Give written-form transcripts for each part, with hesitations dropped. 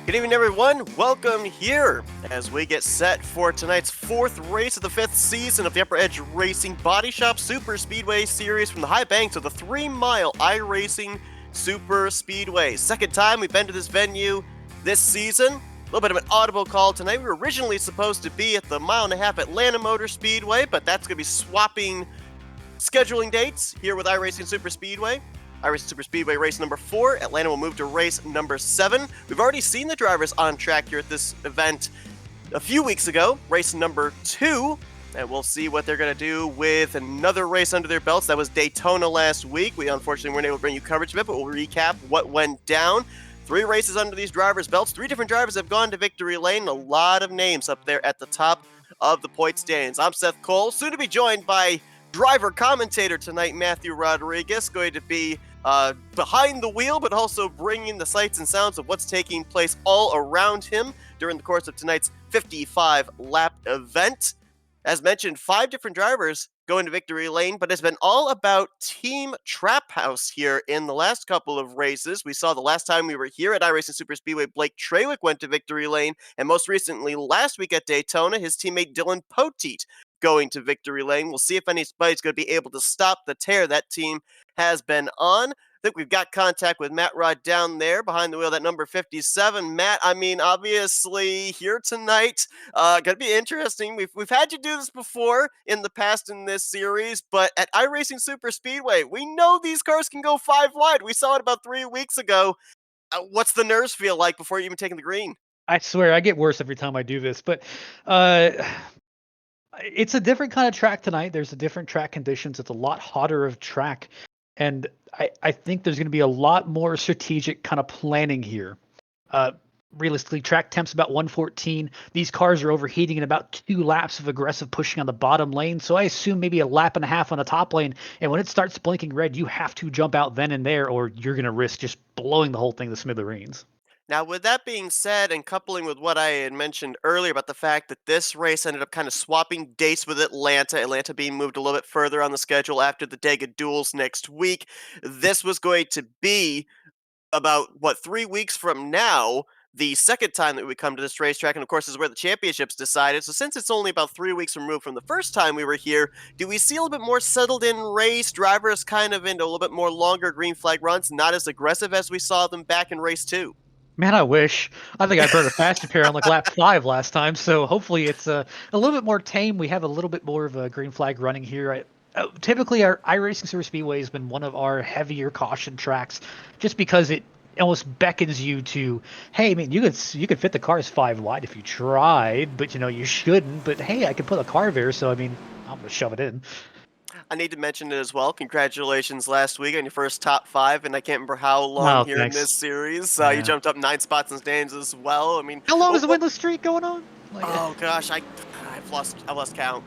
Good evening, everyone. Welcome here as we get set for tonight's fourth race of the fifth season of the Upper Edge Racing Baadteshop Superspeedway Series from the high banks of the 3-mile iRacing Superspeedway. Second time we've been to this venue this season. A little bit of an audible call tonight. We were originally supposed to be at the 1.5-mile Atlanta Motor Speedway, but that's going to be swapping scheduling dates here with iRacing Superspeedway. iRacing Superspeedway race number 4. Atlanta will move to race number 7. We've already seen the drivers on track here at this event a few weeks ago, race number 2, and we'll see what they're going to do with another race under their belts. That was Daytona last week. We unfortunately weren't able to bring you coverage of it, but we'll recap what went down. 3 races under these drivers' belts. 3 different drivers have gone to victory lane. A lot of names up there at the top of the point standings. I'm Seth Cole, soon to be joined by driver commentator tonight, Matthew Rodriguez, going to be behind the wheel, but also bringing the sights and sounds of what's taking place all around him during the course of tonight's 55-lap event. As mentioned, 5 different drivers going to victory lane, but it's been all about Team Trap House here in the last couple of races. We saw the last time we were here at iRacing Superspeedway, Blake Trawick went to victory lane, and most recently last week at Daytona, his teammate Dylan Poteet going to victory lane. We'll see if anybody's going to be able to stop the tear that team has been on. I think we've got contact with Matt Rod down there behind the wheel, that number 57. Matt, I mean, obviously here tonight, going to be interesting. We've had you do this before in the past in this series, but at iRacing Superspeedway, we know these cars can go 5 wide. We saw it about 3 weeks ago. What's the nerves feel like before you even taking the green? I swear, I get worse every time I do this, but it's a different kind of track tonight. There's a different track conditions. It's a lot hotter of track. And I think there's going to be a lot more strategic kind of planning here. Realistically, track temp's about 114. These cars are overheating in about 2 laps of aggressive pushing on the bottom lane. So I assume maybe a lap and a half on the top lane. And when it starts blinking red, you have to jump out then and there, or you're going to risk just blowing the whole thing to smithereens. Now, with that being said, and coupling with what I had mentioned earlier about the fact that this race ended up kind of swapping dates with Atlanta being moved a little bit further on the schedule after the Dega duels next week, this was going to be about, 3 weeks from now, the second time that we come to this racetrack, and of course, this is where the championships decided. So since it's only about 3 weeks removed from the first time we were here, do we see a little bit more settled in race, drivers kind of into a little bit more longer green flag runs, not as aggressive as we saw them back in race 2? Man, I wish. I think I burned a faster pair on like lap 5 last time, so hopefully it's a little bit more tame. We have a little bit more of a green flag running here. Typically, our iRacing Superspeedway has been one of our heavier caution tracks, just because it almost beckons you to, hey, man, you could fit the cars 5 wide if you tried, but you shouldn't. But hey, I could put a car there, so I mean, I'm gonna shove it in. I need to mention it as well. Congratulations last week on your first top 5, and I can't remember how long Oh, here in thanks. this series. You Yeah. jumped up 9 spots in standings as well. I mean, How long is the winless streak going on? oh gosh, I've lost count.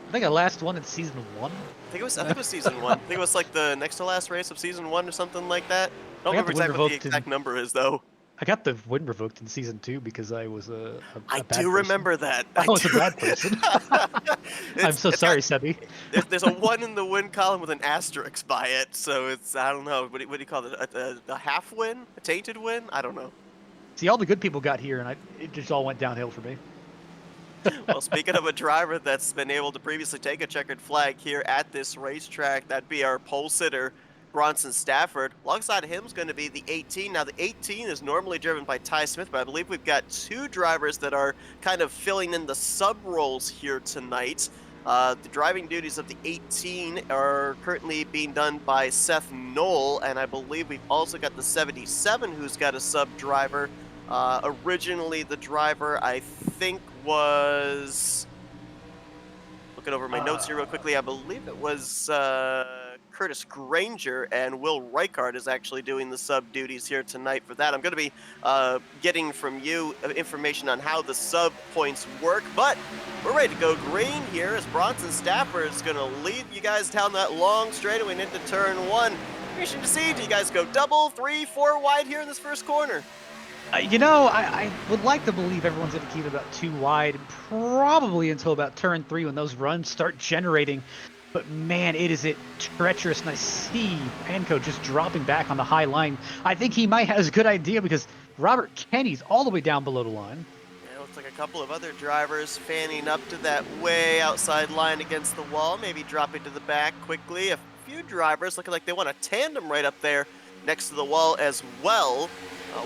I think I last one in season 1. I think it was season 1. I think it was like the next to last race of season 1 or something like that. I don't I got remember the win exactly what the revoked exact number is though. I got the win revoked in season 2 because I was a I bad do person. remember that. I was a bad person. I'm so sorry, Sebby. There's a 1 in the win column with an asterisk by it, so it's, I don't know, what do you call it? A half win? A tainted win? I don't know. See, all the good people got here, and it just all went downhill for me. Well, speaking of a driver that's been able to previously take a checkered flag here at this racetrack, that'd be our pole sitter, Bronson Stafford. Alongside him is going to be the 18. Now, the 18 is normally driven by Ty Smith, but I believe we've got 2 drivers that are kind of filling in the sub roles here tonight. The driving duties of the 18 are currently being done by Seth Knoll, and I believe we've also got the 77 who's got a sub driver. Originally, the driver, I think, was... Looking over my notes here real quickly, I believe it was Curtis Granger, and Will Reichard is actually doing the sub duties here tonight for that. I'm going to be getting from you information on how the sub points work, but we're ready to go green here as Bronson Stafford is going to lead you guys down that long straightaway and into turn 1. Interesting to see, do you guys go double, 3, 4 wide here in this first corner? I would like to believe everyone's going to keep it about 2 wide, probably until about turn 3 when those runs start generating. But man, it is treacherous, and I see Panko just dropping back on the high line. I think he might have a good idea because Robert Kenny's all the way down below the line. Yeah, looks like a couple of other drivers fanning up to that way outside line against the wall, maybe dropping to the back quickly. A few drivers looking like they want a tandem right up there next to the wall as well.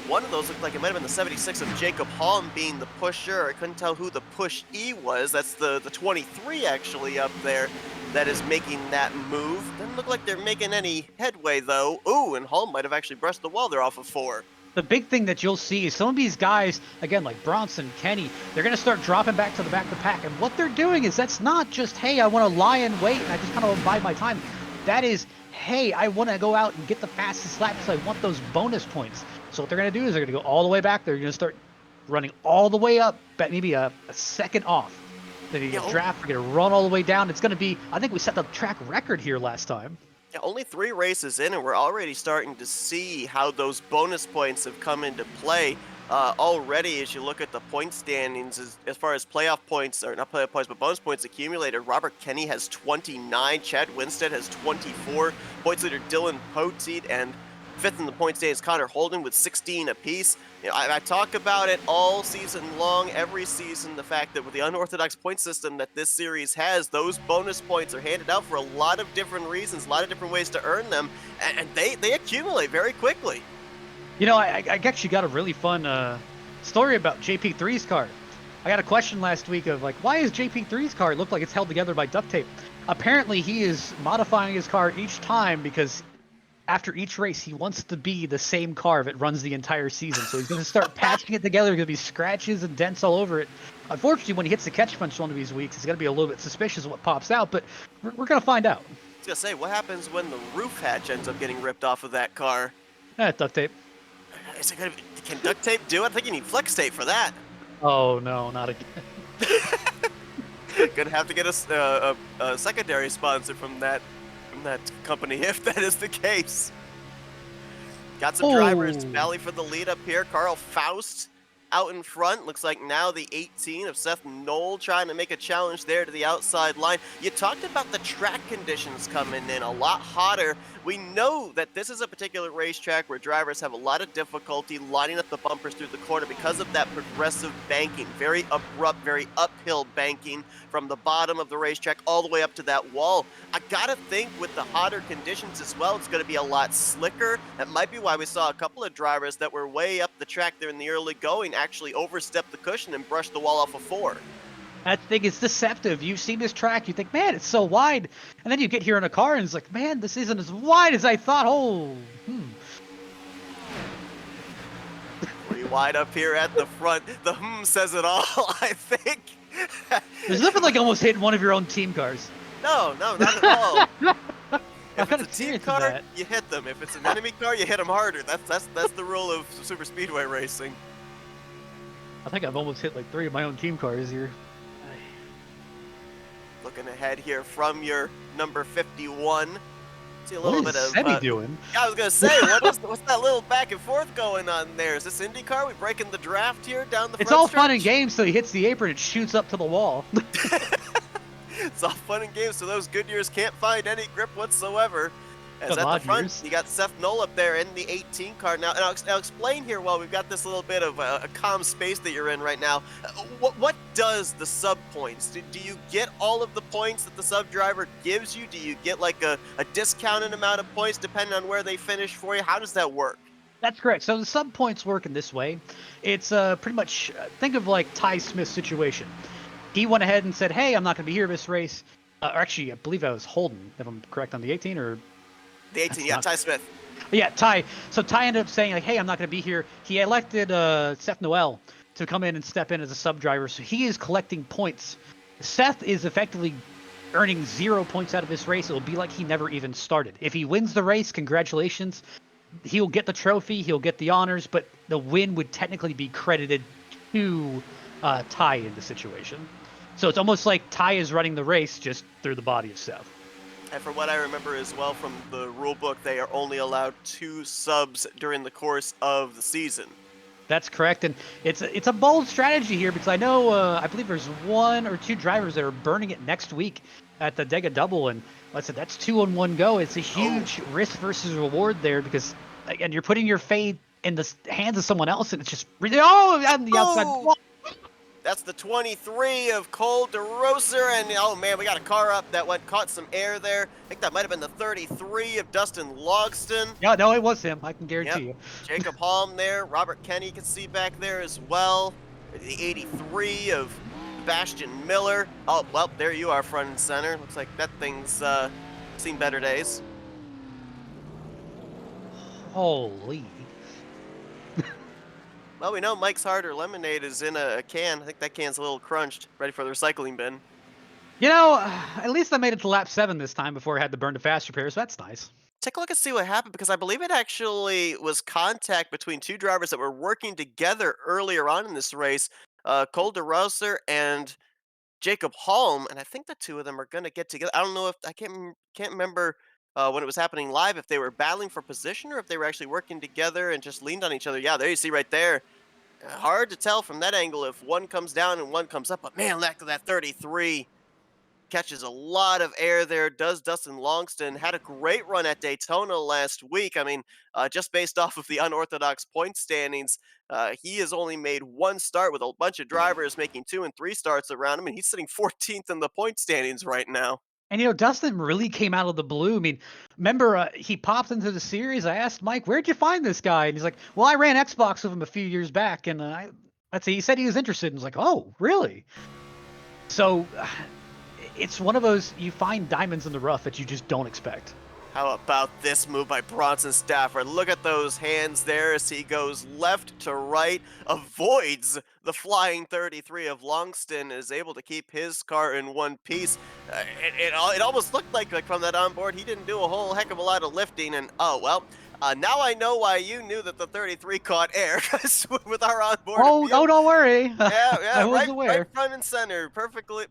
One of those looked like it might have been the 76 of Jacob Holm being the pusher. I couldn't tell who the push-E was. That's the 23 actually up there that is making that move. Doesn't look like they're making any headway though. Ooh, and Holm might have actually brushed the wall there off of 4. The big thing that you'll see is some of these guys, again, like Bronson, Kenny, they're going to start dropping back to the back of the pack. And what they're doing is that's not just, hey, I want to lie and wait and I just kind of bide my time. That is, hey, I want to go out and get the fastest lap because I want those bonus points. So what they're going to do is they're going to go all the way back. They're going to start running all the way up, maybe a second off. Then you get draft, we're going to run all the way down. It's going to be, I think we set the track record here last time. Yeah, only 3 races in, and we're already starting to see how those bonus points have come into play. Already, as you look at the point standings, as far as playoff points, or not playoff points, but bonus points accumulated, Robert Kenny has 29, Chad Winstead has 24, points leader Dylan Poteet, and 5th in the point standings Connor Holden with 16 apiece. You know, I talk about it all season long, every season, the fact that with the unorthodox point system that this series has, those bonus points are handed out for a lot of different reasons, a lot of different ways to earn them, and they accumulate very quickly. You know, I actually got a really fun story about JP3's car. I got a question last week of like, why is JP3's car look like it's held together by duct tape? Apparently he is modifying his car each time because after each race, he wants to be the same car if it runs the entire season. So he's going to start patching it together. There's going to be scratches and dents all over it. Unfortunately, when he hits the catch punch one of these weeks, he's going to be a little bit suspicious of what pops out, but we're going to find out. I was going to say, what happens when the roof hatch ends up getting ripped off of that car? Duct tape. Is it can duct tape do it? I think you need flex tape for that. Oh, no, not again. Gonna have to get a secondary sponsor from that company if that is the case. Got some drivers valley for the lead up here. Carl Faust out in front. Looks like now the 18 of Seth Knoll trying to make a challenge there to the outside line. You talked about the track conditions coming in a lot hotter. We know that this is a particular racetrack where drivers have a lot of difficulty lining up the bumpers through the corner because of that progressive banking. Very abrupt, very uphill banking from the bottom of the racetrack all the way up to that wall. I gotta think with the hotter conditions as well, it's gonna be a lot slicker. That might be why we saw a couple of drivers that were way up the track there in the early going actually overstep the cushion and brush the wall off of 4. That thing is deceptive. You see this track, you think, man, it's so wide. And then you get here in a car and it's like, man, this isn't as wide as I thought. Pretty wide up here at the front. The says it all, I think. There's nothing like almost hitting one of your own team cars. No, not at all. If I'm it's a team car, you hit them. If it's an enemy car, you hit them harder. That's the rule of super speedway racing. I think I've almost hit like 3 of my own team cars here. Looking ahead here from your number 51. See a little bit of. Seth doing? Yeah, I was gonna say, what's that little back and forth going on there? Is this IndyCar? We breaking the draft here down the front It's all stretch? fun and games till he hits the apron and shoots up to the wall. It's all fun and games, so those Goodyears can't find any grip whatsoever. As at the front, you got Seth Knoll up there in the 18 car now. And I'll explain here while we've got this little bit of a calm space that you're in right now. What does the sub points? Do you get all of the points that the sub driver gives you? Do you get like a discounted amount of points depending on where they finish for you? How does that work? That's correct. So the sub points work in this way. It's pretty much, think of like Ty Smith's situation. He went ahead and said, hey, I'm not going to be here this race. Or actually, I believe I was Holden, if I'm correct, on the 18 or... The 18, yeah, Ty Smith. Yeah, Ty. So Ty ended up saying, like, hey, I'm not going to be here. He elected Seth Noel to come in and step in as a sub driver. So he is collecting points. Seth is effectively earning 0 points out of this race. It will be like he never even started. If he wins the race, congratulations. He'll get the trophy. He'll get the honors. But the win would technically be credited to Ty in the situation. So it's almost like Ty is running the race just through the body of Seth. And from what I remember as well from the rule book, they are only allowed 2 subs during the course of the season. That's correct, and it's a bold strategy here because I know I believe there's 1 or 2 drivers that are burning it next week at the Dega Double, and like I said, that's 2 on 1 go. It's a huge risk versus reward there because again, you're putting your faith in the hands of someone else, and it's just really on the outside. Oh! That's the 23 of Cole DeRoser, and oh man, we got a car up that caught some air there. I think that might have been the 33 of Dustin Logston. Yeah, no, it was him. I can guarantee you. Jacob Halm there. Robert Kenny you can see back there as well. The 83 of Bastion Miller. Oh, well, there you are, front and center. Looks like that thing's seen better days. Holy. Well, we know Mike's Harder Lemonade is in a can. I think that can's a little crunched, ready for the recycling bin. You know, at least I made it to lap 7 this time before I had to burn to fast repair, so that's nice. Take a look and see what happened, because I believe it actually was contact between two drivers that were working together earlier on in this race, Cole DeRoser and Jacob Halm, and I think the two of them are going to get together. I don't know if I can't remember when it was happening live if they were battling for position or if they were actually working together and just leaned on each other. Yeah, there you see right there. Hard to tell from that angle if one comes down and one comes up, but man, that 33 catches a lot of air there. Does Dustin Logston had a great run at Daytona last week. I mean, just based off of the unorthodox point standings, he has only made one start with a bunch of drivers making 2 and 3 starts around him, and he's sitting 14th in the point standings right now. And, you know, Dustin really came out of the blue. I mean, remember, he popped into the series. I asked Mike, where'd you find this guy? And he's like, well, I ran Xbox with him a few years back. And he said he was interested. And I was like, oh, really? So it's one of those, you find diamonds in the rough that you just don't expect. How about this move by Bronson Stafford? Look at those hands there as he goes left to right, avoids the flying 33 of Logston, is able to keep his car in one piece. It almost looked like from that onboard, he didn't do a whole heck of a lot of lifting, and oh, well, now I know why you knew that the 33 caught air, because with our onboard Oh, don't worry. Yeah, I was aware. Right front and center, perfectly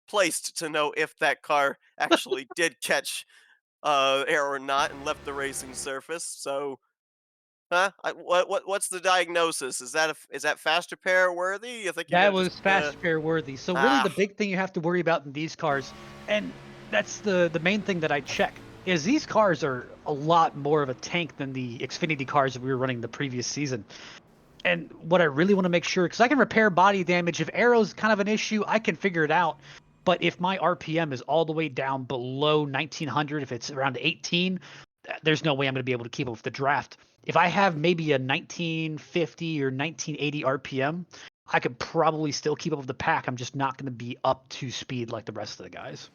placed to know if that car actually did catch air or not and left the racing surface. So, what's the diagnosis? Is that fast repair worthy? You think That you're was just, fast repair worthy. So really the ah, big thing you have to worry about in these cars, and that's the main thing that I check, is these cars are a lot more of a tank than the Xfinity cars that we were running the previous season. And what I really want to make sure, because I can repair body damage. If aero's kind of an issue, I can figure it out. But if my RPM is all the way down below 1900, if it's around 18, there's no way I'm going to be able to keep up with the draft. If I have maybe a 1950 or 1980 RPM, I could probably still keep up with the pack. I'm just not going to be up to speed like the rest of the guys.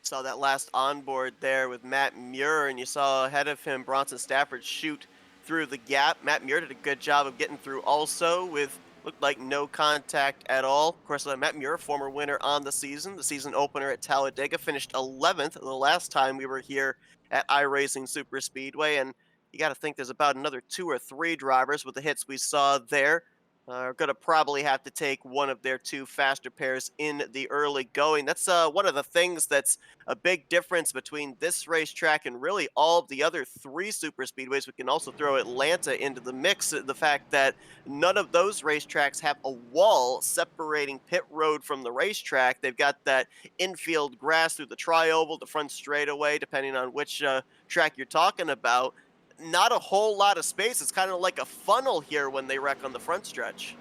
saw that last onboard there with Matt Muir, and you saw ahead of him Bronson Stafford shoot through the gap. Matt Muir did a good job of getting through also with looked like no contact at all. Of course, Matt Muir, former winner on the season opener at Talladega, finished 11th the last time we were here at iRacing Superspeedway, and you got to think there's about another 2 or 3 drivers with the hits we saw there. Are going to probably have to take one of their 2 faster pairs in the early going. That's one of the things that's a big difference between this racetrack and really all of the other 3 super speedways. We can also throw Atlanta into the mix. The fact that none of those racetracks have a wall separating pit road from the racetrack. They've got that infield grass through the tri-oval, the front straightaway, depending on which track you're talking about. Not a whole lot of space. It's kind of like a funnel here when they wreck on the front stretch.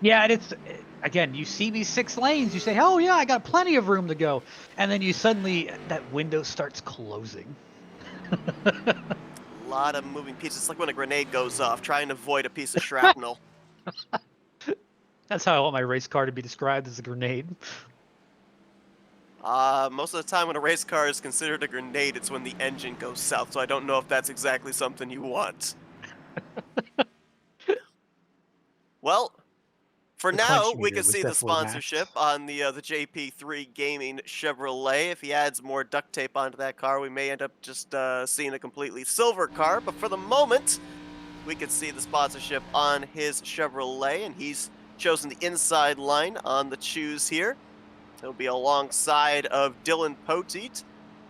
Yeah, and it's, again, you see these 6 lanes, you say, oh yeah, I got plenty of room to go. And then you suddenly, that window starts closing. A lot of moving pieces. It's like when a grenade goes off, trying to avoid a piece of shrapnel. That's how I want my race car to be described, as a grenade. Most of the time when a race car is considered a grenade, it's when the engine goes south, so I don't know if that's exactly something you want. Well, for now, we can see the sponsorship on the JP3 Gaming Chevrolet. If he adds more duct tape onto that car, we may end up just seeing a completely silver car, but for the moment, we can see the sponsorship on his Chevrolet, and he's chosen the inside line on the choose here. He'll be alongside of Dylan Poteet,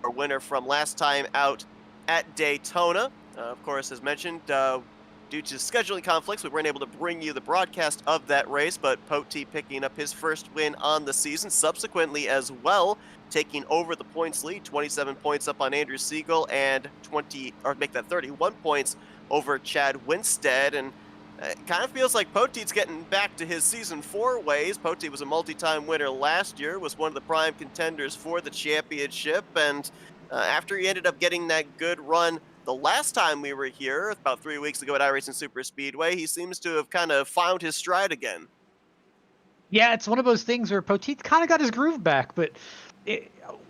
our winner from last time out at Daytona. Of course, as mentioned, due to scheduling conflicts, we weren't able to bring you the broadcast of that race, but Poteet picking up his first win on the season, subsequently as well, taking over the points lead, 27 points up on Andrew Siegel, and 31 points over Chad Winstead, and it kind of feels like Poteet's getting back to his Season 4 ways. Poteet was a multi-time winner last year, was one of the prime contenders for the championship, and after he ended up getting that good run the last time we were here, about 3 weeks ago at iRacing Superspeedway, he seems to have kind of found his stride again. Yeah, it's one of those things where Poteet kind of got his groove back, but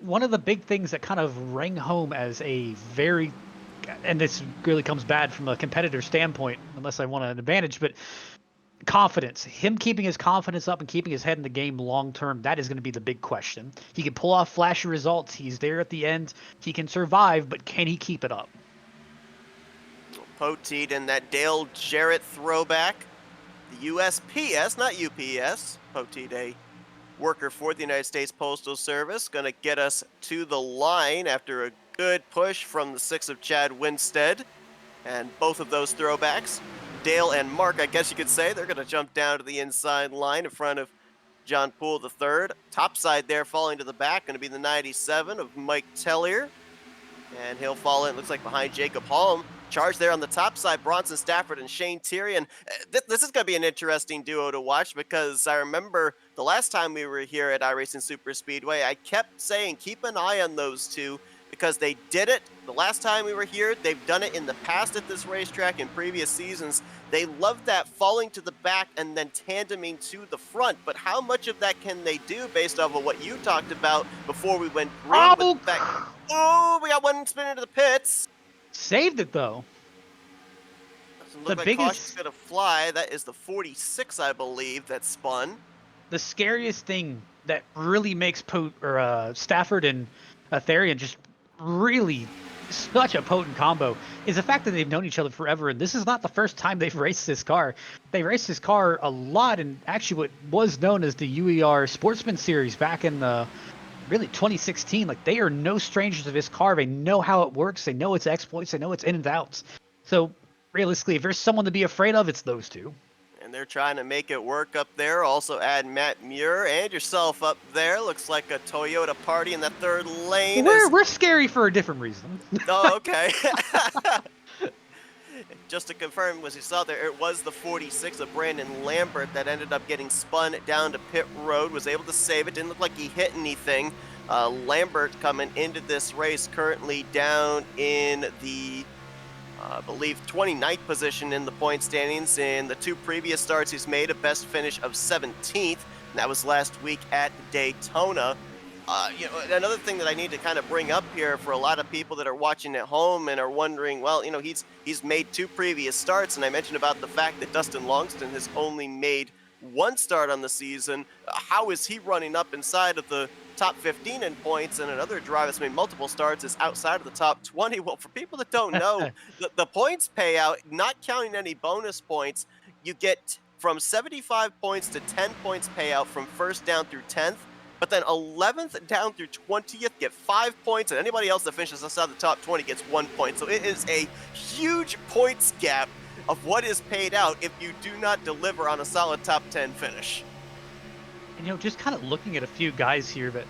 one of the big things that kind of rang home as a very, and this really comes bad from a competitor standpoint, unless I want an advantage, but confidence. Him keeping his confidence up and keeping his head in the game long term, that is going to be the big question. He can pull off flashy results. He's there at the end. He can survive, but can he keep it up? Poteet and that Dale Jarrett throwback. The USPS, not UPS. Poteet, a worker for the United States Postal Service, going to get us to the line after a good push from the 6 of Chad Winstead. And both of those throwbacks, Dale and Mark, I guess you could say, they're going to jump down to the inside line in front of John Poole III. Top side there falling to the back, going to be the 97 of Mike Tellier. And he'll fall in, looks like behind Jacob Holm. Charge there on the top side, Bronson Stafford and Shane Tyrion. This is going to be an interesting duo to watch, because I remember the last time we were here at iRacing Superspeedway, I kept saying keep an eye on those two, because they did it the last time we were here. They've done it in the past at this racetrack in previous seasons. They love that falling to the back and then tandeming to the front. But how much of that can they do based off of what you talked about before we went green? With the fact, oh, we got one spin into the pits. Saved it though. Doesn't look like caution's gonna fly. That is the 46, I believe, that spun. The scariest thing that really makes Stafford and Therian just really such a potent combo is the fact that they've known each other forever, and this is not the first time they've raced this car. They raced this car a lot in actually what was known as the UER Sportsman Series back in the really 2016. Like, they are no strangers to this car. They know how it works. They know its exploits. They know its in and outs. So realistically, if there's someone to be afraid of, it's those two. And they're trying to make it work up there. Also add Matt Muir and yourself up there. Looks like a Toyota party in that third lane. We're scary for a different reason. Oh, okay. Just to confirm, as you saw there, it was the 46 of Brandon Lambert that ended up getting spun down to pit road, was able to save it. Didn't look like he hit anything. Lambert coming into this race currently down in the I believe 29th position in the point standings. In the two previous starts, he's made a best finish of 17th, and that was last week at Daytona. Another thing that I need to kind of bring up here for a lot of people that are watching at home and are wondering, well, he's made two previous starts, and I mentioned about the fact that Dustin Longston has only made one start on the season. How is he running up inside of the top 15 in points, and another driver that's made multiple starts is outside of the top 20? Well, for people that don't know, the points payout, not counting any bonus points, you get from 75 points to 10 points payout from first down through 10th, but then 11th down through 20th get 5 points, and anybody else that finishes outside the top 20 gets 1 point. So it is a huge points gap of what is paid out if you do not deliver on a solid top 10 finish. And, just kind of looking at a few guys here that,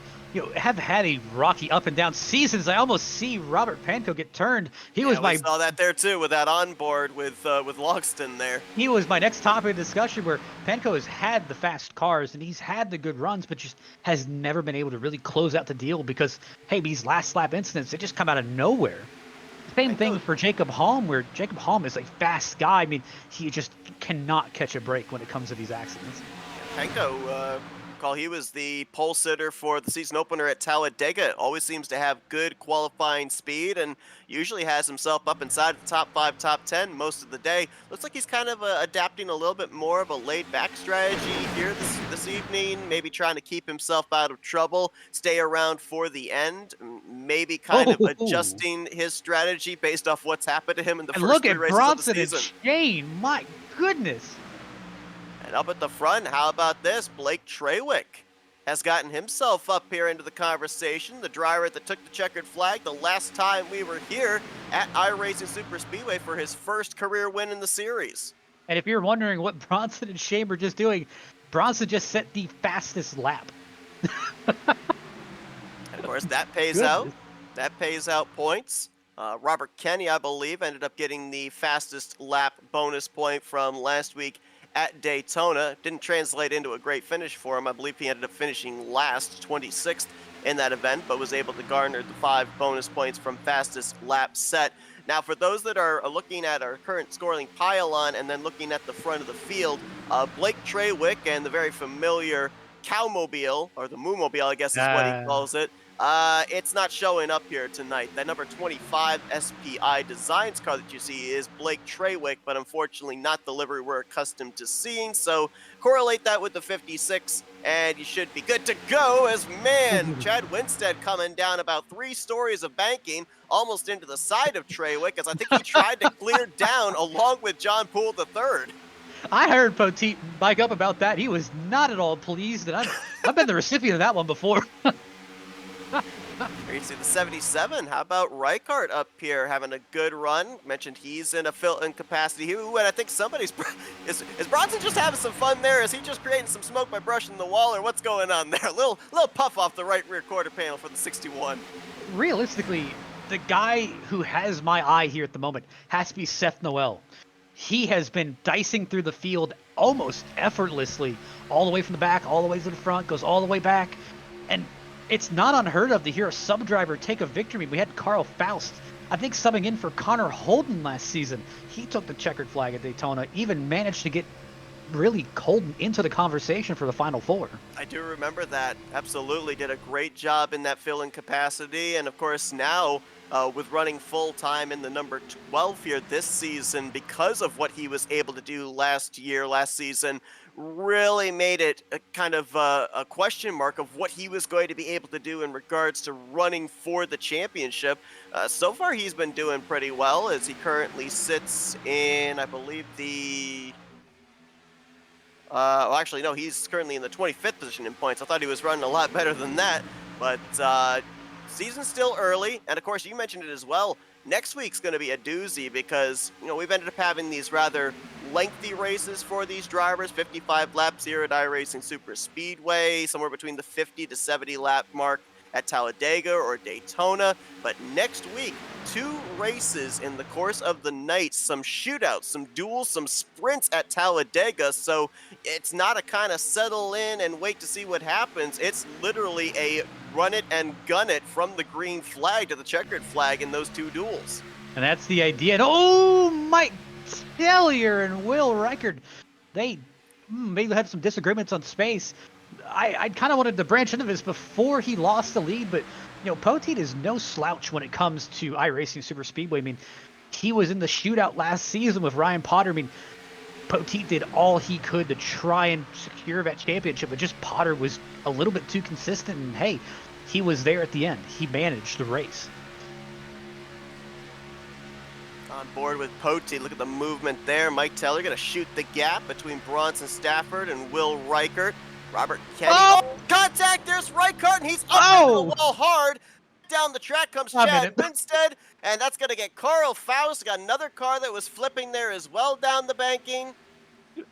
have had a rocky up and down seasons. I almost see Robert Panko get turned. We saw that there too with that onboard with Logston there. He was my next topic of discussion, where Panko has had the fast cars and he's had the good runs, but just has never been able to really close out the deal because, hey, these last lap incidents, they just come out of nowhere. Same thing for Jacob Holm, where Jacob Holm is a fast guy. I mean, he just cannot catch a break when it comes to these accidents. Panko, he was the pole sitter for the season opener at Talladega. Always seems to have good qualifying speed and usually has himself up inside the top 5, top 10 most of the day. Looks like he's kind of adapting a little bit more of a laid-back strategy here this evening, maybe trying to keep himself out of trouble, stay around for the end, maybe kind of adjusting his strategy based off what's happened to him in the first three races of the season. Look at Bronson and Shane, my goodness. And up at the front, how about this? Blake Trawick has gotten himself up here into the conversation. The driver that took the checkered flag the last time we were here at iRacing Superspeedway for his first career win in the series. And if you're wondering what Bronson and Shane were just doing, Bronson just set the fastest lap. And of course, that pays out. That pays out points. Robert Kenny, I believe, ended up getting the fastest lap bonus point from last week at Daytona. Didn't translate into a great finish for him. I believe he ended up finishing last, 26th in that event, but was able to garner the 5 bonus points from fastest lap set. Now, for those that are looking at our current scoring pylon and then looking at the front of the field, Blake Treywick and the very familiar Cowmobile, or the Moomobile, I guess is what he calls it, it's not showing up here tonight. That number 25 SPI Designs car that you see is Blake Treywick, but unfortunately not the livery we're accustomed to seeing. So correlate that with the 56, and you should be good to go. As man, Chad Winstead coming down about 3 stories of banking, almost into the side of Treywick, as I think he tried to clear down along with John Poole III. I heard Poteet bike up about that. He was not at all pleased, and I've been the recipient of that one before. Here you see the 77. How about Reichardt up here having a good run? Mentioned he's in a fill-in capacity. And I think somebody's... Is Bronson just having some fun there? Is he just creating some smoke by brushing the wall, or what's going on there? A little puff off the right rear quarter panel for the 61. Realistically, the guy who has my eye here at the moment has to be Seth Noel. He has been dicing through the field almost effortlessly, all the way from the back, all the way to the front, goes all the way back. And it's not unheard of to hear a sub-driver take a victory. We had Carl Faust, I think, subbing in for Connor Holden last season. He took the checkered flag at Daytona, even managed to get really Holden into the conversation for the Final Four. I do remember that. Absolutely did a great job in that fill-in capacity. And of course now, with running full-time in the number 12 here this season, because of what he was able to do last season, really made it a kind of a question mark of what he was going to be able to do in regards to running for the championship. So far, he's been doing pretty well, as he currently sits in, I believe, the... well, actually, no, he's currently in the 25th position in points. I thought he was running a lot better than that, but season's still early, and of course, you mentioned it as well. Next week's going to be a doozy because, we've ended up having these rather lengthy races for these drivers, 55 laps here at iRacing Superspeedway, somewhere between the 50 to 70 lap mark at Talladega or Daytona. But next week, 2 races in the course of the night, some shootouts, some duels, some sprints at Talladega. So it's not a kind of settle in and wait to see what happens. It's literally a run it and gun it from the green flag to the checkered flag in those 2 duels. And that's the idea. And oh, Mike Taylor and Will Reichard, they maybe had some disagreements on space. I kind of wanted to branch into this before he lost the lead, but Poteet is no slouch when it comes to iRacing Superspeedway. I mean, he was in the shootout last season with Ryan Potter. I mean, Poteet did all he could to try and secure that championship, but just Potter was a little bit too consistent, and hey, he was there at the end. He managed the race. On board with Poteet, look at the movement there. Mike Taylor going to shoot the gap between Bronson Stafford and Will Reichert. Robert Kenny. Oh! Contact! There's Reichardt, and he's up into the wall hard. Down the track comes Chad Winstead, and that's going to get Carl Faust. Got another car that was flipping there as well down the banking. Looks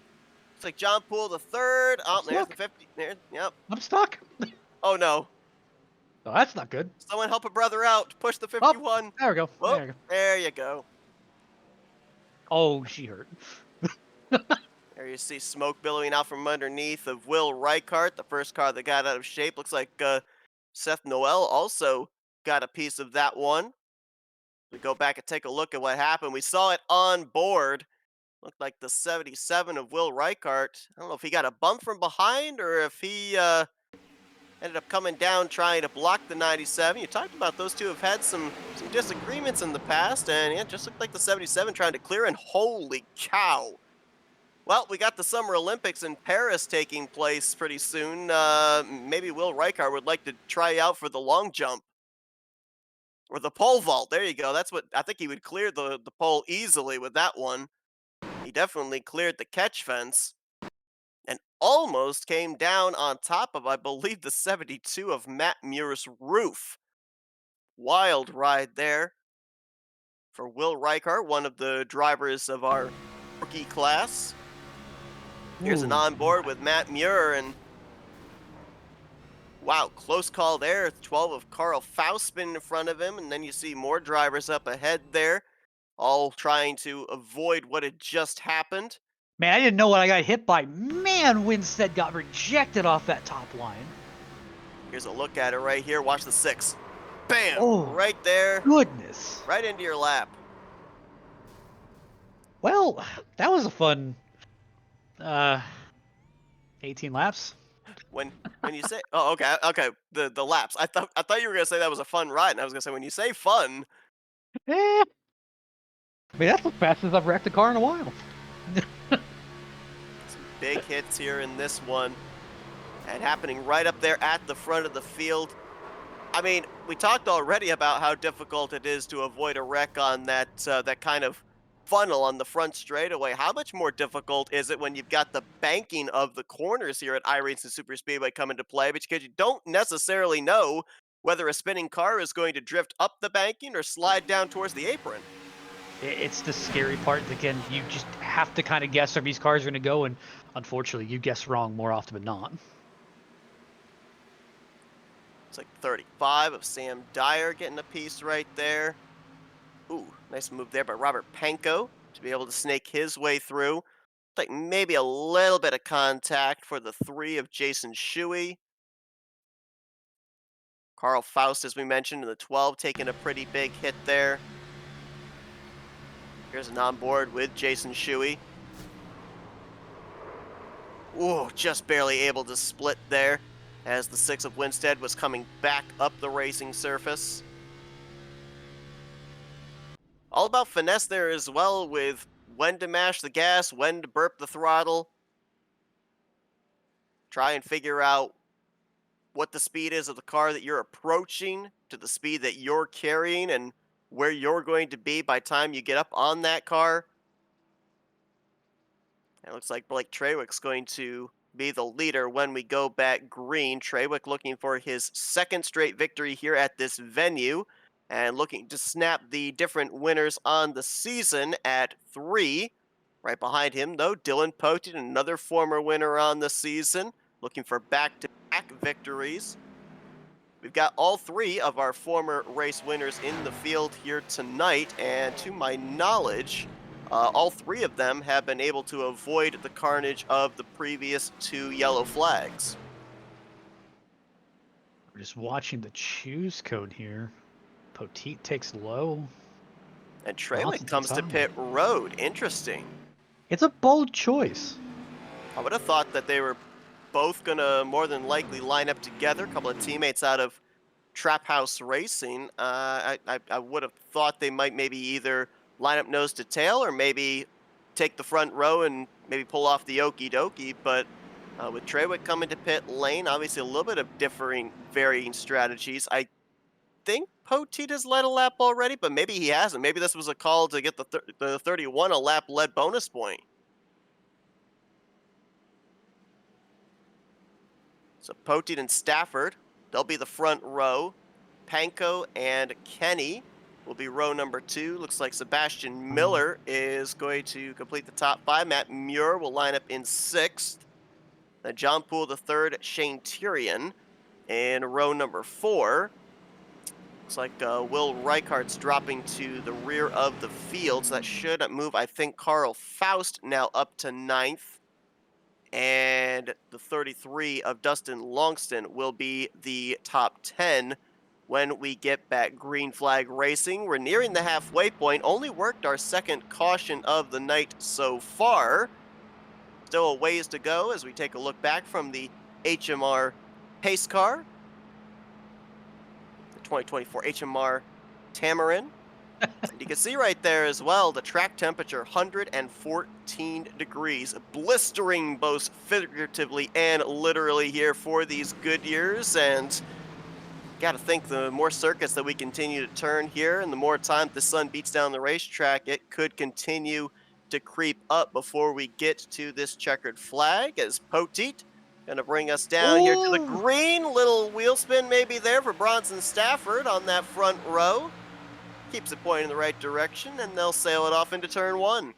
like John Poole III. Oh, there's the 50. There, yep. I'm stuck. Oh, no. Oh, that's not good. Someone help a brother out. Push the 51. Oh, there we go. Whoa, there you go. There you go. Oh, she hurt. There you see smoke billowing out from underneath of Will Reichardt, the first car that got out of shape. Looks like Seth Noel also got a piece of that one. We go back and take a look at what happened. We saw it on board. Looked like the 77 of Will Reichardt. I don't know if he got a bump from behind or if he ended up coming down trying to block the 97. You talked about those two have had some disagreements in the past, and it just looked like the 77 trying to clear, and holy cow. Well, we got the Summer Olympics in Paris taking place pretty soon. Maybe Will Reichardt would like to try out for the long jump. Or the pole vault. There you go. That's what I think he would clear the pole easily with that one. He definitely cleared the catch fence. And almost came down on top of, I believe, the 72 of Matt Muir's roof. Wild ride there for Will Reichardt, one of the drivers of our rookie class. Here's an onboard with Matt Muir, and Wow, close call there. 12 of Carl Faustman in front of him, and then you see more drivers up ahead there, all trying to avoid what had just happened. Man, I didn't know what I got hit by. Man, Winstead got rejected off that top line. Here's a look at it right here. Watch the 6. Bam! Oh, Right there, goodness. right into your lap. Well, that was a fun 18 laps. When you say, oh, okay, the laps. I thought you were gonna say that was a fun ride, and I was gonna say when you say fun, Eh, I mean, that's the fastest I've wrecked a car in a while. some big hits here in this one, and happening right up there at the front of the field. I mean, we talked already about how difficult it is to avoid a wreck on that kind of funnel on the front straightaway. How much more difficult is it when you've got the banking of the corners here at iRacing Superspeedway come into play, because you don't necessarily know whether a spinning car is going to drift up the banking or slide down towards the apron. It's the scary part. Again, you just have to kind of guess where these cars are going to go, and unfortunately, you guess wrong more often than not. It's like 35 of Sam Dyer getting a piece right there. Ooh, nice move there by Robert Panko to be able to snake his way through. Like maybe a little bit of contact for the 3 of Jason Shuey. Carl Faust, as we mentioned, in the 12, taking a pretty big hit there. Here's an onboard with Jason Shuey. Ooh, just barely able to split there as the 6 of Winstead was coming back up the racing surface. All about finesse there as well, with when to mash the gas, when to burp the throttle. Try and figure out what the speed is of the car that you're approaching to the speed that you're carrying, and where you're going to be by time you get up on that car. It looks like Blake Trawick's going to be the leader when we go back green. Trawick looking for his second straight victory here at this venue, and looking to snap the different winners on the season at 3. Right behind him, though, Dylan Poten, another former winner on the season, looking for back-to-back victories. We've got all 3 of our former race winners in the field here tonight, and to my knowledge, all 3 of them have been able to avoid the carnage of the previous 2 yellow flags. We're just watching the choose code here. Poteet takes low. And Bronson Trawick takes comes to high. pit road. Interesting. It's a bold choice. I would have thought that they were both going to more than likely line up together. A couple of teammates out of Trap House Racing. I would have thought they might maybe either line up nose to tail, or maybe take the front row and maybe pull off the okie dokie. But with Trawick coming to pit lane, obviously a little bit of varying strategies. I think Poteet has led a lap already, but maybe he hasn't. Maybe this was a call to get the 31 a lap led bonus point. So Poteet and Stafford, they'll be the front row. Panko and Kenny will be row number 2. Looks like Sebastian Miller is going to complete the top 5. Matt Muir will line up in 6th. Then John Poole the 3rd, Shane Tyrion in row number 4. Looks like Will Reichardt's dropping to the rear of the field, so that should move, I think, Carl Faust now up to 9th. And the 33 of Dustin Longston will be the top 10 when we get back green flag racing. We're nearing the halfway point. Only worked our second caution of the night so far. Still a ways to go as we take a look back from the HMR pace car. The 2024 HMR Tamarin. You can see right there as well, the track temperature, 114 degrees, blistering both figuratively and literally here for these Goodyears. And got to think the more circuits that we continue to turn here, and the more time the sun beats down the racetrack, it could continue to creep up before we get to this checkered flag, as Poteet going to bring us down here to the green. Little wheel spin maybe there for Bronson Stafford on that front row. Keeps it pointing in the right direction, and they'll sail it off into turn 1.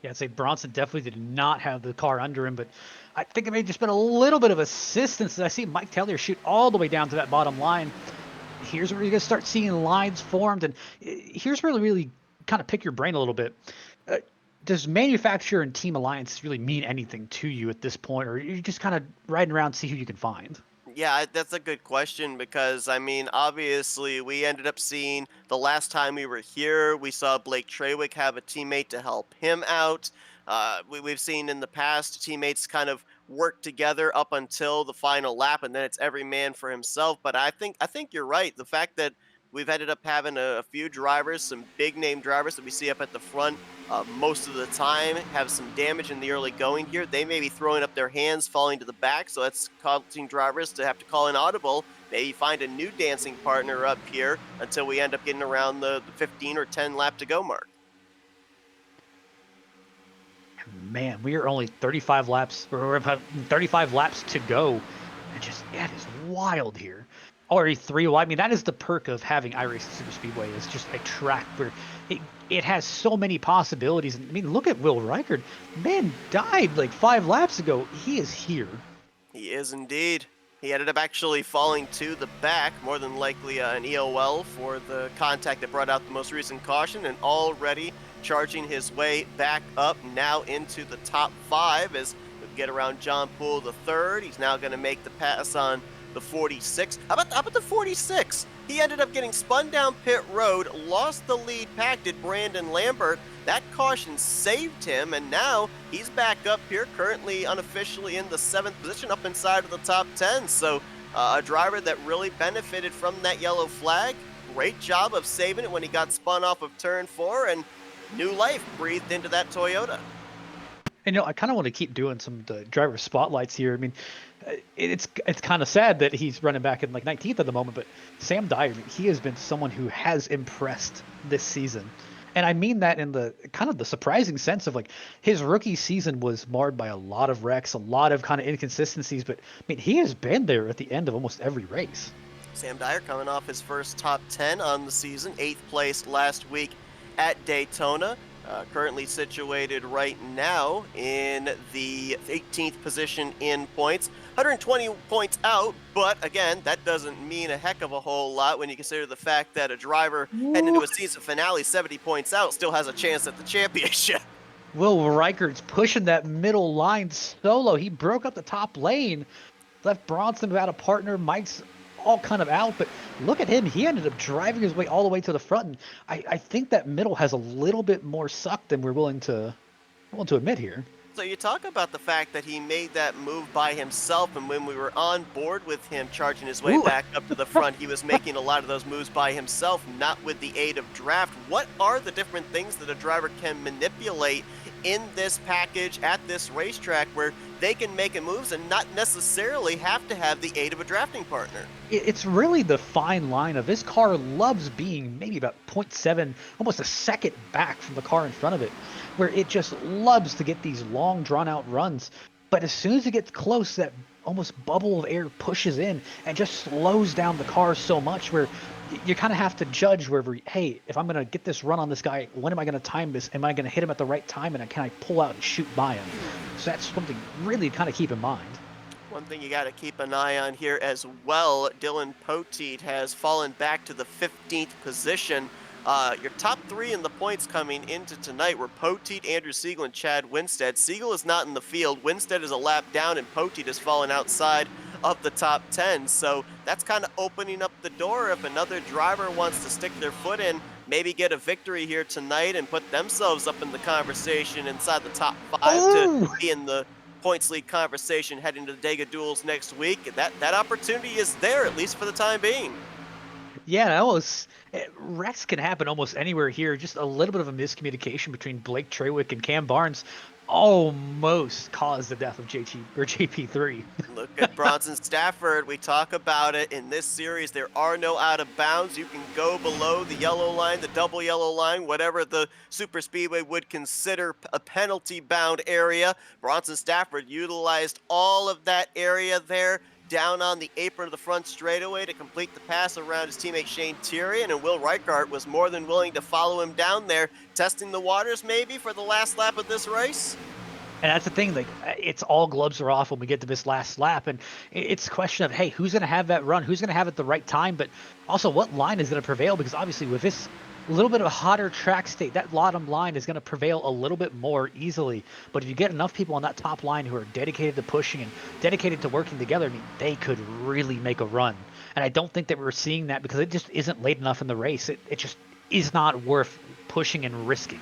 Yeah, I'd say Bronson definitely did not have the car under him, but I think it may have just been a little bit of assistance. I see Mike Taylor shoot all the way down to that bottom line. Here's where you're going to start seeing lines formed, and here's where really kind of pick your brain a little bit. Uh, does manufacturer and team alliance really mean anything to you at this point, or are you just kind of riding around to see who you can find? Yeah, that's a good question because I mean, obviously, we ended up seeing the last time we were here, we saw Blake Trawick have a teammate to help him out. We've seen in the past teammates kind of work together up until the final lap, and then it's every man for himself. But I think you're right. The fact that we've ended up having a few drivers, some big name drivers that we see up at the front most of the time, have some damage in the early going here. They may be throwing up their hands, falling to the back, so that's causing drivers to have to call an audible, maybe find a new dancing partner up here until we end up getting around the 15 or 10 lap to go mark. Man, we are only 35 laps, or we're about 35 laps to go. And just, that is wild here. Already 3 wide. I mean, that is the perk of having iRacing Super Speedway. It's just a track where it has so many possibilities. And I mean, look at Will Reichert. Man died like 5 laps ago. He is here. He is indeed. He ended up actually falling to the back, more than likely an EOL for the contact that brought out the most recent caution, and already charging his way back up now into the top 5 as we get around John Poole the third. He's now going to make the pass on the 46. How about the 46? He ended up getting spun down pit road, lost the lead pack, did Brandon Lambert. That caution saved him, and now he's back up here, currently unofficially in the 7th position, up inside of the top 10. So a driver that really benefited from that yellow flag. Great job of saving it when he got spun off of turn 4, and new life breathed into that Toyota. And I kind of want to keep doing some of the driver spotlights here. I mean, it's kind of sad that he's running back in like 19th at the moment, but Sam Dyer, I mean, he has been someone who has impressed this season. And I mean that in the kind of the surprising sense of like his rookie season was marred by a lot of wrecks, a lot of kind of inconsistencies, but I mean, he has been there at the end of almost every race. Sam Dyer coming off his first top 10 on the season, 8th place last week at Daytona. Currently situated right now in the 18th position in points, 120 points out, but again, that doesn't mean a heck of a whole lot when you consider the fact that a driver heading into a season finale 70 points out still has a chance at the championship. Will Reichert's pushing that middle line solo. He broke up the top lane, left Bronson without a partner. Mike's all kind of out, but look at him. He ended up driving his way all the way to the front, and I think that middle has a little bit more suck than we're willing to admit here. So you talk about the fact that he made that move by himself, and when we were on board with him charging his way back up to the front, he was making a lot of those moves by himself, not with the aid of draft. What are the different things that a driver can manipulate in this package at this racetrack where they can make moves and not necessarily have to have the aid of a drafting partner? It's really the fine line of this car loves being maybe about 0.7, almost a second back from the car in front of it, where it just loves to get these long drawn out runs. But as soon as it gets close, that almost bubble of air pushes in and just slows down the car so much where you kind of have to judge wherever, hey, if I'm going to get this run on this guy, when am I going to time this? Am I going to hit him at the right time? And can I pull out and shoot by him? So that's something really kind of keep in mind. One thing you got to keep an eye on here as well, Dylan Poteet has fallen back to the 15th position. Your top 3 in the points coming into tonight were Poteet, Andrew Siegel, and Chad Winstead. Siegel is not in the field. Winstead is a lap down, and Poteet has fallen outside of the top 10. So that's kind of opening up the door if another driver wants to stick their foot in, maybe get a victory here tonight and put themselves up in the conversation inside the top 5 to be in the points lead conversation heading to the Dega Duels next week. That opportunity is there, at least for the time being. Yeah, wrecks can happen almost anywhere here. Just a little bit of a miscommunication between Blake Trawick and Cam Barnes almost caused the death of JP3. Look at Bronson Stafford. We talk about it in this series. There are no out of bounds. You can go below the yellow line, the double yellow line, whatever the super speedway would consider a penalty bound area. Bronson Stafford utilized all of that area there, down on the apron of the front straightaway to complete the pass around his teammate Shane Tyrion, and Will Reichardt was more than willing to follow him down there, testing the waters maybe for the last lap of this race. And that's the thing, like it's all gloves are off when we get to this last lap, and it's a question of, hey, who's going to have that run? Who's going to have it the right time? But also, what line is going to prevail? Because obviously, with this little bit of a hotter track state, that bottom line is going to prevail a little bit more easily. But if you get enough people on that top line who are dedicated to pushing and dedicated to working together, I mean, they could really make a run. And I don't think that we're seeing that because it just isn't late enough in the race. It just is not worth pushing and risking.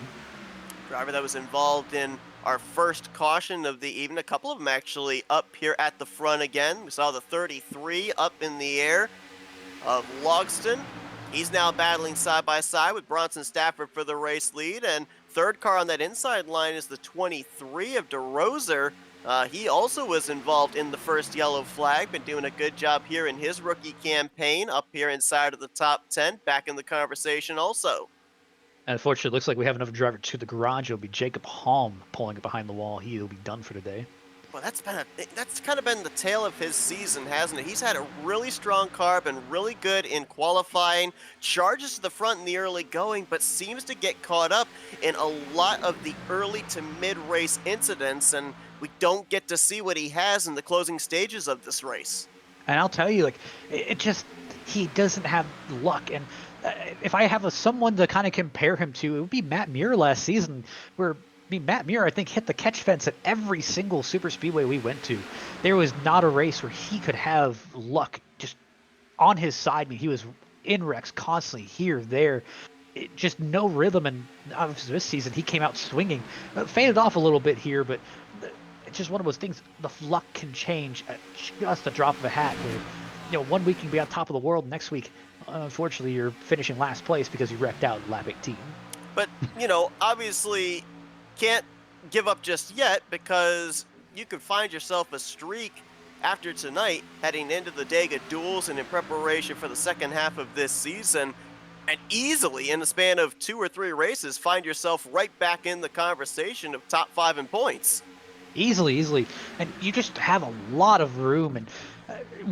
Driver that was involved in our first caution of the evening, a couple of them actually up here at the front again. We saw the 33 up in the air of Logston. He's now battling side by side with Bronson Stafford for the race lead, and third car on that inside line is the 23 of DeRoser. He also was involved in the first yellow flag, been doing a good job here in his rookie campaign, up here inside of the top 10, back in the conversation also. And unfortunately, it looks like we have another driver to the garage. It'll be Jacob Halm pulling it behind the wall. He'll be done for today. Well, that's kind of been the tale of his season, hasn't it? He's had a really strong car, been really good in qualifying, charges to the front in the early going, but seems to get caught up in a lot of the early to mid-race incidents, and we don't get to see what he has in the closing stages of this race. And I'll tell you, like, he doesn't have luck. And if I have someone to kind of compare him to, it would be Matt Muir last season, where Matt Muir, I think, hit the catch fence at every single super speedway we went to. There was not a race where he could have luck just on his side. I mean, he was in wrecks constantly, here, there. Just no rhythm. And obviously this season, he came out swinging. Faded off a little bit here, but it's just one of those things. The luck can change at just a drop of a hat. Where, 1 week you can be on top of the world, next week, unfortunately, you're finishing last place because you wrecked out lap 18. But, obviously can't give up just yet, because you could find yourself a streak after tonight heading into the Dega duels and in preparation for the second half of this season, and easily in the span of 2 or 3 races find yourself right back in the conversation of top 5 in points. Easily. And you just have a lot of room, and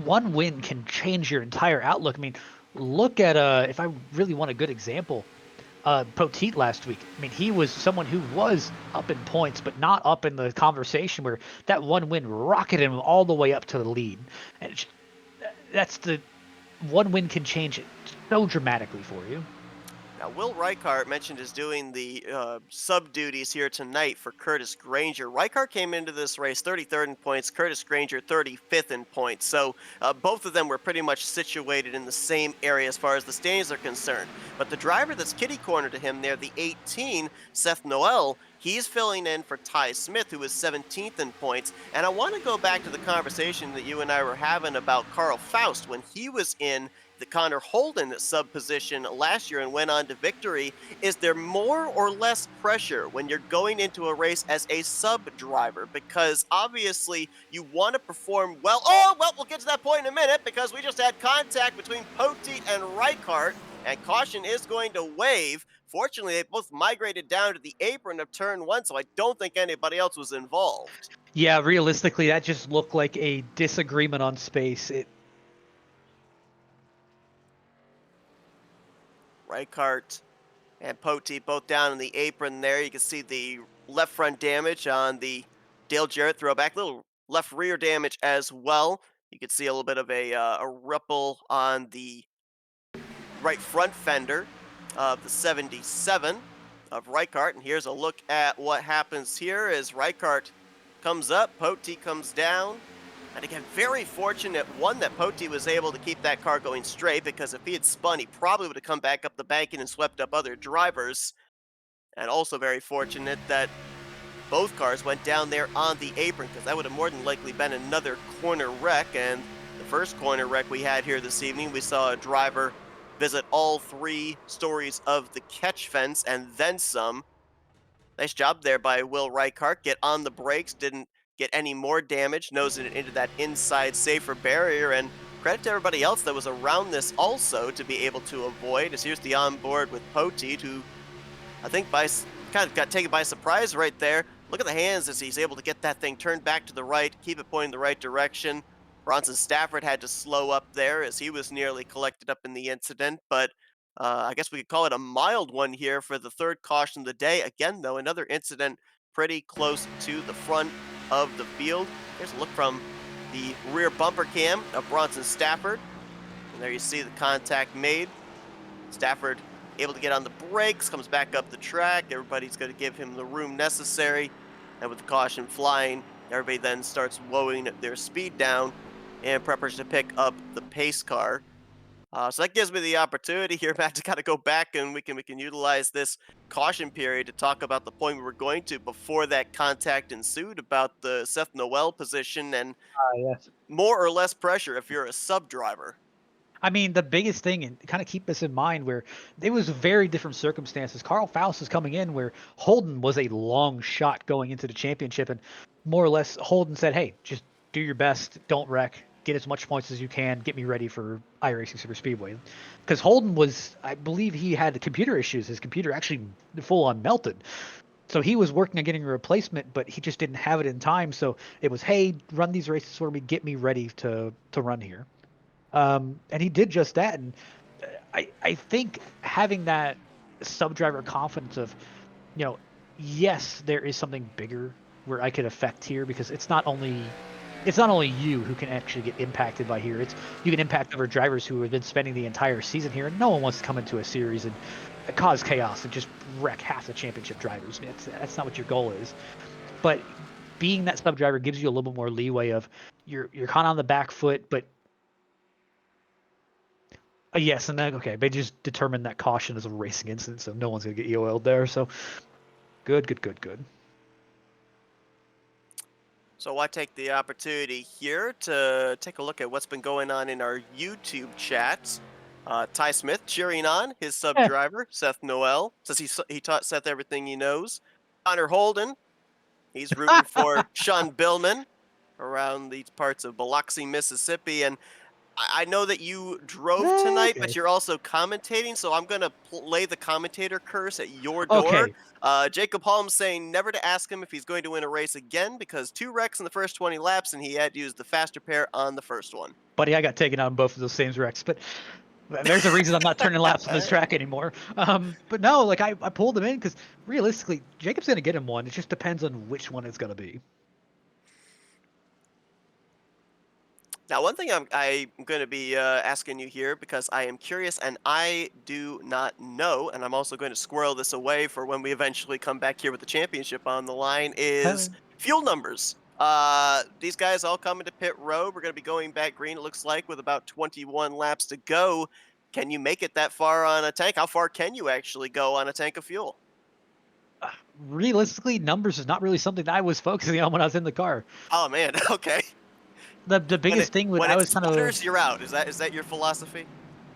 one win can change your entire outlook. I mean, look at, if I really want a good example, Poteet last week. I mean, he was someone who was up in points, but not up in the conversation, where that one win rocketed him all the way up to the lead. And that's the one win can change it so dramatically for you. Now, Will Reichardt mentioned is doing the sub duties here tonight for Curtis Granger. Reichardt came into this race 33rd in points, Curtis Granger 35th in points. So both of them were pretty much situated in the same area as far as the standings are concerned. But the driver that's kitty corner to him there, the 18, Seth Noel, he's filling in for Ty Smith, who is 17th in points. And I want to go back to the conversation that you and I were having about Carl Faust when he was in the Connor Holden sub position last year and went on to victory. Is there more or less pressure when you're going into a race as a sub driver? Because obviously you want to perform well. Oh, well, we'll get to that point in a minute, because we just had contact between Poteet and Reichardt, and caution is going to wave. Fortunately, they both migrated down to the apron of turn 1, so I don't think anybody else was involved. Yeah, realistically, that just looked like a disagreement on space. Reichardt and Poteet both down in the apron there. You can see the left front damage on the Dale Jarrett throwback, little left rear damage as well. You can see a little bit of a ripple on the right front fender of the 77 of Reichardt. And here's a look at what happens here as Reichardt comes up, Poteet comes down. And again, very fortunate, one, that Poteet was able to keep that car going straight, because if he had spun, he probably would have come back up the banking and swept up other drivers. And also very fortunate that both cars went down there on the apron, because that would have more than likely been another corner wreck. And the first corner wreck we had here this evening, we saw a driver visit all 3 stories of the catch fence and then some. Nice job there by Will Reichardt. Get on the brakes, didn't get any more damage, nosing it into that inside safer barrier, and credit to everybody else that was around this also to be able to avoid, as here's the onboard with Poteet, who I think kind of got taken by surprise right there. Look at the hands as he's able to get that thing turned back to the right, keep it pointing the right direction. Bronson Stafford had to slow up there as he was nearly collected up in the incident, but I guess we could call it a mild one here for the third caution of the day. Again, though, another incident pretty close to the front of the field. Here's a look from the rear bumper cam of Bronson Stafford. And there you see the contact made. Stafford able to get on the brakes, comes back up the track. Everybody's going to give him the room necessary. And with the caution flying, everybody then starts lowering their speed down in preparation to pick up the pace car. So that gives me the opportunity here, Matt, to kind of go back and we can utilize this caution period to talk about the point we were going to before that contact ensued about the Seth Noel position and Yes. more or less pressure if you're a sub driver. I mean, the biggest thing, and kind of keep this in mind, where it was very different circumstances. Carl Faust is coming in where Holden was a long shot going into the championship, and more or less Holden said, "Hey, just do your best, don't wreck, get as much points as you can, get me ready for iRacing Super Speedway." Because Holden was, I believe, he had computer issues. His computer actually full on melted. So he was working on getting a replacement, but he just didn't have it in time. So it was, "Hey, run these races for me, get me ready to run here." And he did just that. And I think having that sub driver confidence of, yes, there is something bigger where I could affect here, because it's not only you who can actually get impacted by here. It's you can impact other drivers who have been spending the entire season here, and no one wants to come into a series and cause chaos and just wreck half the championship drivers. That's not what your goal is. But being that sub driver gives you a little bit more leeway of you're kind of on the back foot, but yes, and then okay, they just determined that caution is a racing incident, so no one's gonna get EOL'd there. So good. So I take the opportunity here to take a look at what's been going on in our YouTube chats. Ty Smith cheering on his sub driver, Seth Noel, says he taught Seth everything he knows. Connor Holden, he's rooting for Sean Billman around these parts of Biloxi, Mississippi. And I know that you drove tonight, Okay. but you're also commentating, so I'm going to lay the commentator curse at your door. Okay. Jacob Holmes saying never to ask him if he's going to win a race again because 2 wrecks in the first 20 laps, and he had to use the faster pair on the first one. Buddy, I got taken out on both of those same wrecks, but there's a reason I'm not turning laps on this track anymore. But no, like I pulled him in because realistically, Jacob's going to get him one. It just depends on which one it's going to be. Now, one thing I'm going to be asking you here because I am curious and I do not know, and I'm also going to squirrel this away for when we eventually come back here with the championship on the line, is fuel numbers. These guys all come into pit road. We're going to be going back green, it looks like, with about 21 laps to go. Can you make it that far on a tank? How far can you actually go on a tank of fuel? Realistically, numbers is not really something that I was focusing on when I was in the car. Oh, man. Okay. The biggest thing when I was kind of you're out. Is that your philosophy?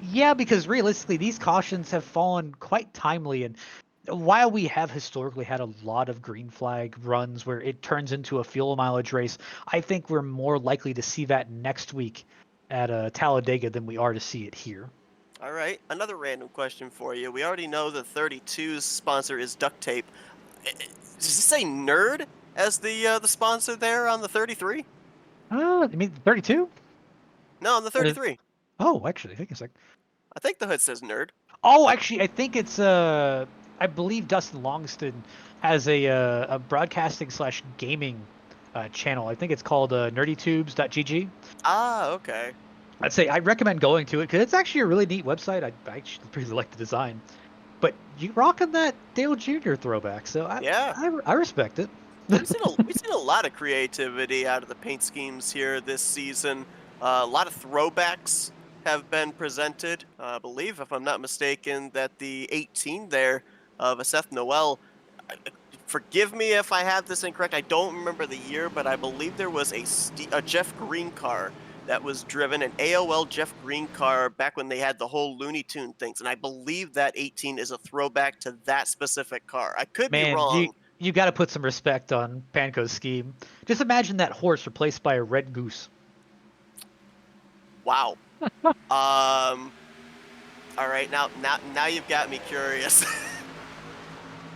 Yeah, because realistically, these cautions have fallen quite timely, and while we have historically had a lot of green flag runs where it turns into a fuel mileage race, I think we're more likely to see that next week at Talladega than we are to see it here. All right, another random question for you. We already know the 32's sponsor is duct tape. Does it say Nerd as the sponsor there on the 33? I mean 32? No, on the 33. Oh, actually, I think it's like. I think the hood says Nerd. Oh, actually, I think it's I believe Dustin Longston has a broadcasting / gaming channel. I think it's called nerdytubes.gg. Ah, okay. I'd say I recommend going to it because it's actually a really neat website. I actually really like the design. But you rocking that Dale Jr. throwback, so I respect it. we've seen a lot of creativity out of the paint schemes here this season. A lot of throwbacks have been presented. I believe, if I'm not mistaken, that the 18 there of a Seth Noel. Forgive me if I have this incorrect. I don't remember the year, but I believe there was a Jeff Green car that was driven, an AOL Jeff Green car back when they had the whole Looney Tune things, and I believe that 18 is a throwback to that specific car. I could be wrong. You got to put some respect on Panko's scheme. Just imagine that horse replaced by a red goose. Wow. All right, now you've got me curious.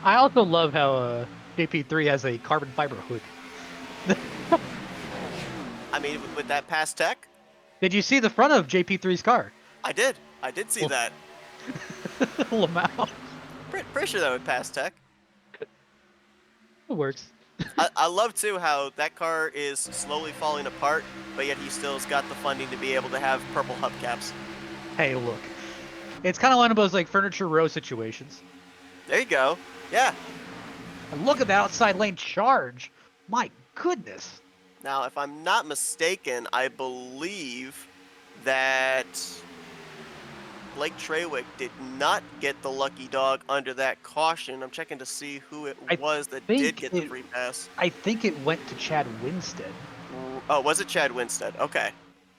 I also love how JP3 has a carbon fiber hood. I mean, with that past tech, Did you see the front of JP3's car? I did. I did see Well, that. Lamau. Pretty sure that would pass tech. It works. I love too how that car is slowly falling apart, but yet he still's got the funding to be able to have purple hubcaps. Hey, look. It's kind of one of those like furniture row situations. There you go. Yeah. And look at that outside lane charge. My goodness. Now, if I'm not mistaken, I believe that Blake Trawick did not get the lucky dog under that caution. I'm checking to see who it I was that think did get the free pass. I think it went to Chad Winstead. Oh, was it Chad Winstead? Okay.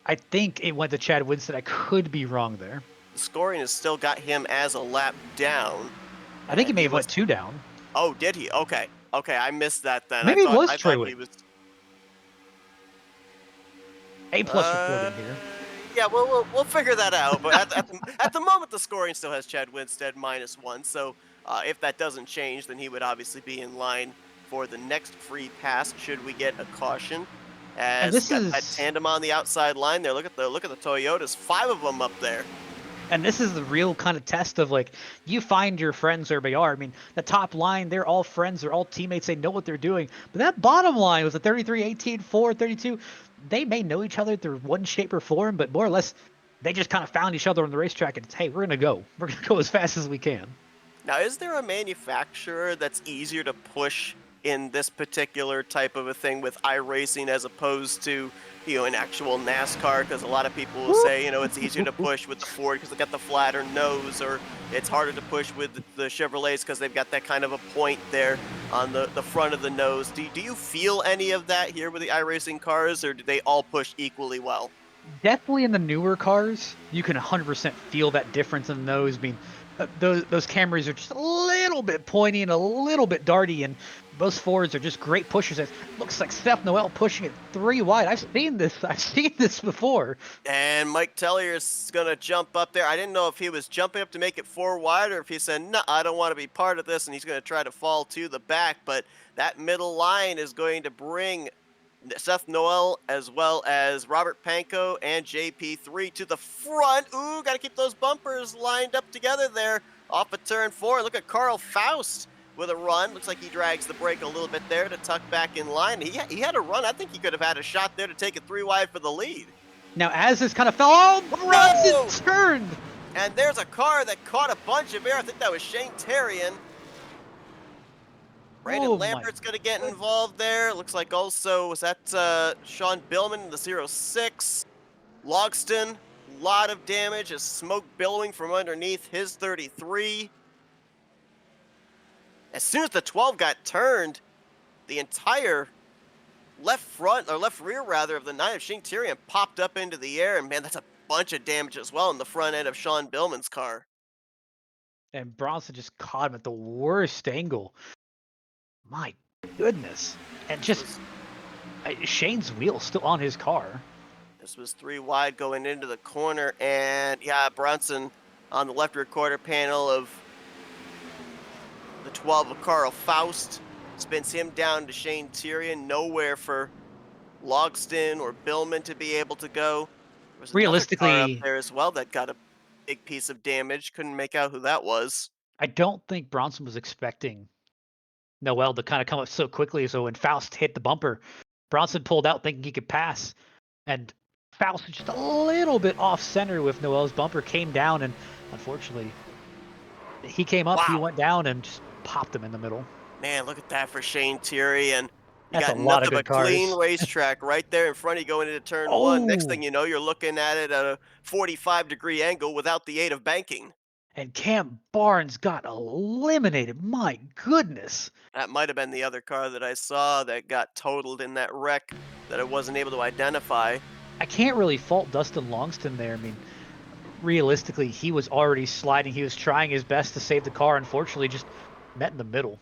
I think it went to Chad Winstead. I could be wrong there. The scoring has still got him as a lap down. I think he and may have was- went 2 down. Oh, did he? Okay. Okay, I missed that then. Maybe it was I thought he Trawick. was. A+ reporting here. Yeah, we'll figure that out. But at the moment, the scoring still has Chad Winstead -1. So if that doesn't change, then he would obviously be in line for the next free pass. Should we get a caution? As this got that is- tandem on the outside line there. Look at the Toyotas. 5 of them up there. And this is the real kind of test of like, you find your friends wherever they are. I mean, the top line, they're all friends, they're all teammates, they know what they're doing. But that bottom line was a 33, 18, 4, 32. They may know each other through one shape or form, but more or less, they just kind of found each other on the racetrack and it's, hey, we're going to go. We're going to go as fast as we can. Now, is there a manufacturer that's easier to push in this particular type of a thing with iRacing as opposed to, an actual NASCAR? Because a lot of people will say, it's easier to push with the Ford because they got the flatter nose, or it's harder to push with the Chevrolets because they've got that kind of a point there on the front of the nose. Do you feel any of that here with the iRacing cars, or do they all push equally well? Definitely in the newer cars, you can 100% feel that difference in the nose. I mean, those Camrys are just a little bit pointy and a little bit darty, and those Fords are just great pushers. It looks like Seth Noel pushing it 3 wide. I've seen this before. And Mike Tellier's going to jump up there. I didn't know if he was jumping up to make it 4 wide or if he said, no, I don't want to be part of this, and he's going to try to fall to the back. But that middle line is going to bring Seth Noel as well as Robert Panko and JP3 to the front. Ooh, got to keep those bumpers lined up together there off of turn 4. Look at Carl Faust with a run. Looks like he drags the brake a little bit there to tuck back in line. He had a run. I think he could have had a shot there to take it 3 wide for the lead. Now, as this kind of fell, oh, Bronson turned. And there's a car that caught a bunch of air. I think that was Shane Terrian. Brandon Lambert's going to get involved there. Looks like also, was that Sean Billman in the 06? Logston, a lot of damage as smoke billowing from underneath his 33. As soon as the 12 got turned, the entire left front, or left rear rather, of the 9 of Shane Terrian popped up into the air. And man, that's a bunch of damage as well in the front end of Sean Billman's car. And Bronson just caught him at the worst angle. My goodness. And just Shane's wheel still on his car. This was 3 wide going into the corner, and yeah, Bronson on the left rear quarter panel of the 12 of Carl Faust spins him down to Shane Terrian. Nowhere for Logston or Billman to be able to go. There was Realistically, car up there as well that got a big piece of damage. Couldn't make out who that was. I don't think Bronson was expecting Noel to kind of come up so quickly. So when Faust hit the bumper, Bronson pulled out thinking he could pass. And Faust just a little bit off center with Noel's bumper, came down, and unfortunately, he came up, he went down, and just popped him in the middle. Man, look at that for Shane Terrian. You That's got a lot nothing of good but clean cars. racetrack right there in front of you going into turn 1. Next thing you know, you're looking at it at a 45-degree angle without the aid of banking. And Cam Barnes got eliminated. My goodness. That might have been the other car that I saw that got totaled in that wreck that I wasn't able to identify. I can't really fault Dustin Longston there. I mean, realistically, he was already sliding. He was trying his best to save the car. Unfortunately, just met in the middle.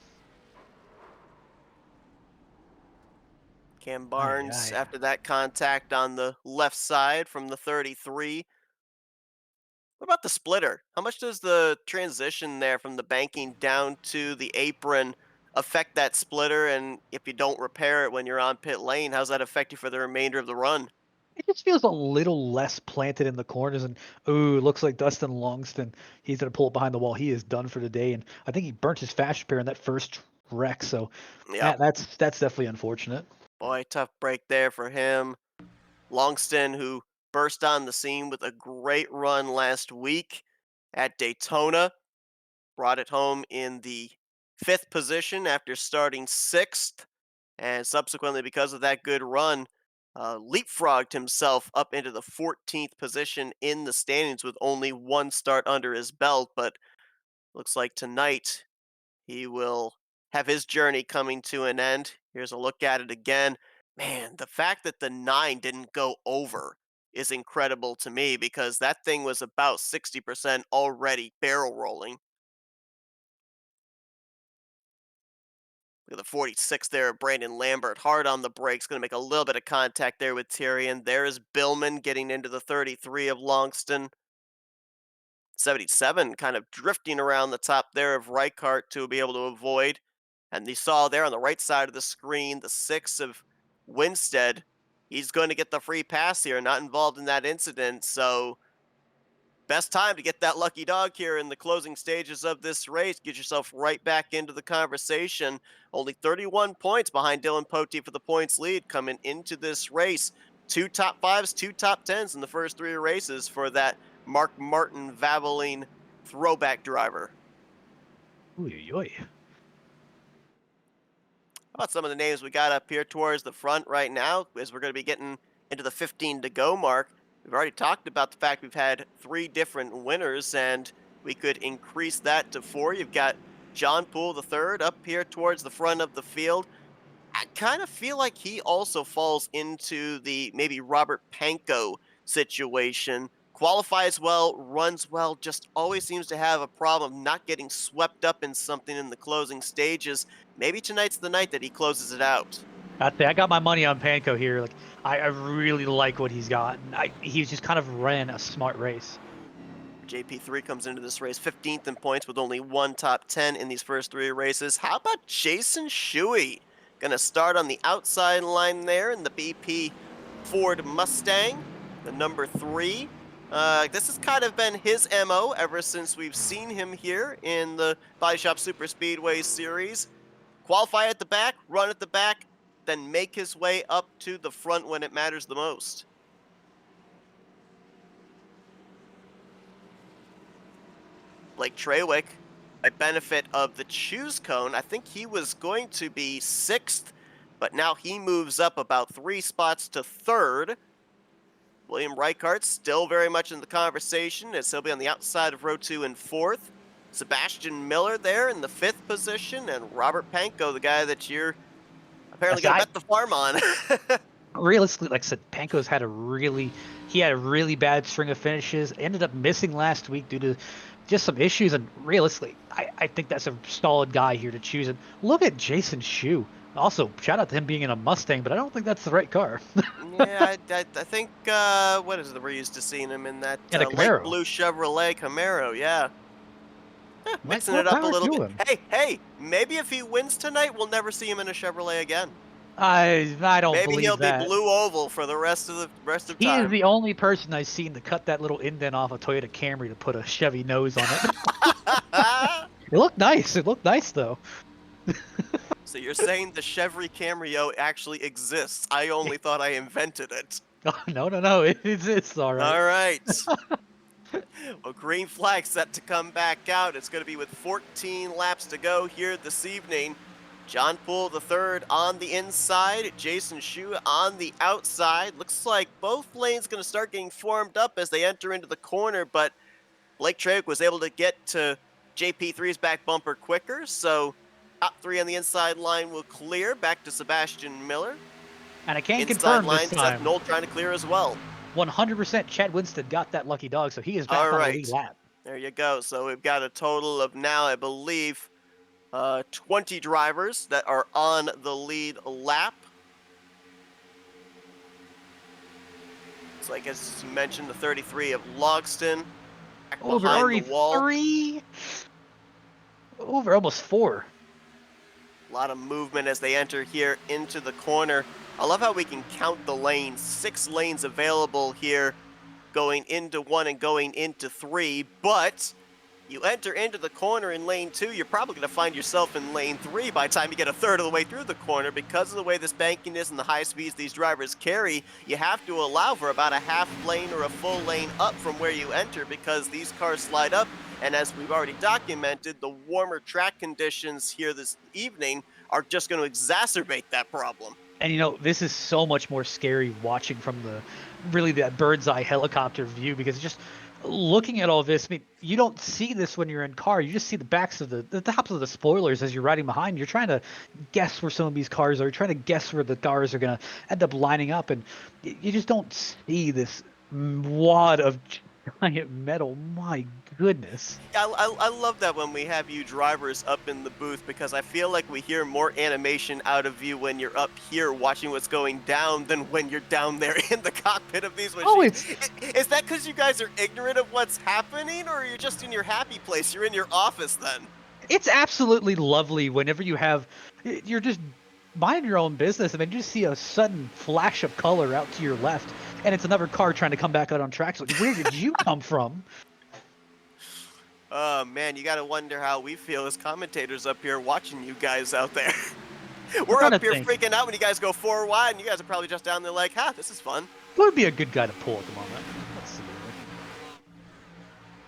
Cam Barnes, after that contact on the left side from the 33. What about the splitter? How much does the transition there from the banking down to the apron affect that splitter? And if you don't repair it when you're on pit lane, how's that affect you for the remainder of the run? It just feels a little less planted in the corners, and ooh, looks like Dustin Longston. He's gonna pull it behind the wall. He is done for the day, and I think he burnt his fast repair in that first wreck. So Yep. that's definitely unfortunate. Boy, tough break there for him. Longston, who burst on the scene with a great run last week at Daytona, brought it home in the fifth position after starting sixth, and subsequently, because of that good run, leapfrogged himself up into the 14th position in the standings with only one start under his belt. But looks like tonight he will have his journey coming to an end. Here's a look at it again. Man, the fact that the 9 didn't go over is incredible to me because that thing was about 60% already barrel rolling. Look at the 46 there, Brandon Lambert, hard on the brakes, going to make a little bit of contact there with Tyrion. There's Billman getting into the 33 of Longston. 77 kind of drifting around the top there of Reichardt to be able to avoid. And you saw there on the right side of the screen, the 6 of Winstead. He's going to get the free pass here, not involved in that incident. So best time to get that lucky dog here in the closing stages of this race. Get yourself right back into the conversation. Only 31 points behind Dylan Pote for the points lead coming into this race. 2 top 5s, 2 top 10s in the first 3 races for that Mark Martin Vabeline throwback driver. Ooh. How about some of the names we got up here towards the front right now as we're going to be getting into the 15 to go mark? We've already talked about the fact we've had 3 different winners, and we could increase that to 4. You've got John Poole III up here towards the front of the field. I kind of feel like he also falls into the maybe Robert Panko situation. Qualifies well, runs well, just always seems to have a problem not getting swept up in something in the closing stages. Maybe tonight's the night that he closes it out. I got my money on Panko here. Like I really like what he's got. He's just kind of ran a smart race. JP3 comes into this race 15th in points with only 1 top 10 in these first 3 races. How about Jason Shuey? Gonna start on the outside line there in the BP Ford Mustang, the number 3. This has kind of been his MO ever since we've seen him here in the Baadteshop Superspeedway Series. Qualify at the back, run at the back, then make his way up to the front when it matters the most. Blake Trawick, by benefit of the choose cone, I think he was going to be 6th, but now he moves up about 3 spots to 3rd. William Reichardt still very much in the conversation as he'll be on the outside of row 2 and 4th. Sebastian Miller there in the 5th position, and Robert Panko, the guy that you're apparently going to bet the farm on. Realistically, like I said, Panko's had a really bad string of finishes. Ended up missing last week due to just some issues, and realistically, I think that's a solid guy here to choose. And look at Jason Shu. Also, shout out to him being in a Mustang, but I don't think that's the right car. Yeah, I think, what is it, we're used to seeing him in that light blue Chevrolet Camaro, yeah. Mixing it up a little bit. Hey, maybe if he wins tonight, we'll never see him in a Chevrolet again. I don't maybe believe that. Maybe he'll be blue oval for the rest of time. He is the only person I've seen to cut that little indent off a Toyota Camry to put a Chevy nose on it. It looked nice. It looked nice though. So you're saying the Chevy Camry actually exists? I only thought I invented it. Oh, no, it exists. All right. All right. Well, green flag set to come back out. It's going to be with 14 laps to go here this evening. John Poole III on the inside, Jason Shu on the outside. Looks like both lanes going to start getting formed up as they enter into the corner, but Blake Trawick was able to get to JP3's back bumper quicker, so top 3 on the inside line will clear. Back to Sebastian Miller. And I can't confirm line, this time. Seth Knoll trying to clear as well. 100% Chad Winstead got that lucky dog, so he is back on the lead lap. There you go. So we've got a total of now, I believe, 20 drivers that are on the lead lap. It's like, as you mentioned, the 33 of Logston. Over already 3? Over almost 4. A lot of movement as they enter here into the corner. I love how we can count the lanes. 6 lanes available here, going into 1 and going into 3, but you enter into the corner in lane 2, you're probably going to find yourself in lane 3 by the time you get a third of the way through the corner. Because of the way this banking is and the high speeds these drivers carry, you have to allow for about a half lane or a full lane up from where you enter, because these cars slide up, and as we've already documented, the warmer track conditions here this evening are just going to exacerbate that problem. And this is so much more scary watching from that bird's eye helicopter view, because just looking at all this, I mean, you don't see this when you're in car. You just see the backs of the tops of the spoilers as you're riding behind. You're trying to guess where some of these cars are. You're trying to guess where the cars are going to end up lining up, and you just don't see this wad of giant metal. My goodness. I love that when we have you drivers up in the booth, because I feel like we hear more animation out of you when you're up here watching what's going down than when you're down there in the cockpit of these machines. Is that because you guys are ignorant of what's happening, or you're just in your happy place? You're in your office then? It's absolutely lovely whenever you're just mind your own business. I mean, you just see a sudden flash of color out to your left, and it's another car trying to come back out on track. So where did you come from? Oh man, you gotta wonder how we feel as commentators up here watching you guys out there. We're up here freaking out when you guys go 4 wide, and you guys are probably just down there like, this is fun. Who would be a good guy to pull at the moment? Let's see.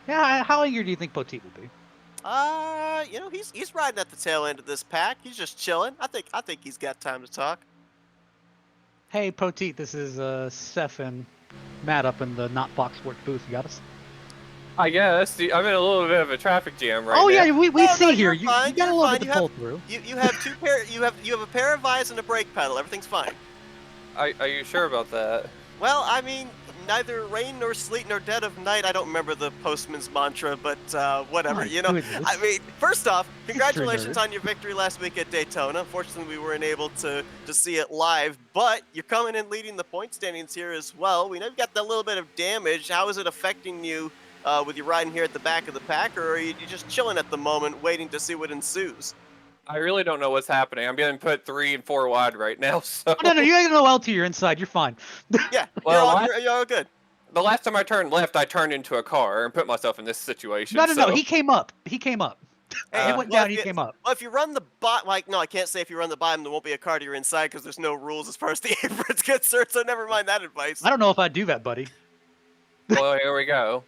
Yeah, how eager do you think Poteet will be? He's riding at the tail end of this pack. He's just chilling. I think he's got time to talk. Hey, Poteet, this is Seth and Matt up in the Not Fox Sports booth. You got us? I guess. I'm in a little bit of a traffic jam right now. Oh yeah, we see here. You got a little bit to pull through. You have two pair. You have a pair of eyes and a brake pedal. Everything's fine. Are you sure about that? Well, I mean, neither rain nor sleet nor dead of night. I don't remember the postman's mantra, but whatever. My goodness. I mean, first off, congratulations on your victory last week at Daytona. Unfortunately, we weren't able to see it live, but you're coming in leading the point standings here as well. We know you've got that little bit of damage. How is it affecting you with you riding here at the back of the pack, or are you just chilling at the moment, waiting to see what ensues? I really don't know what's happening. I'm getting put 3 and 4 wide right now. So. No, you ain't no LT. You're inside. You're fine. Yeah, well, you're all good. The last time I turned left, I turned into a car and put myself in this situation. No. He came up. He came up. Hey, he went down. He came up. Well, if you run the bot, no, I can't say if you run the bottom, there won't be a car to your inside because there's no rules as far as the apron's concerned. So never mind that advice. I don't know if I'd do that, buddy. Well, here we go.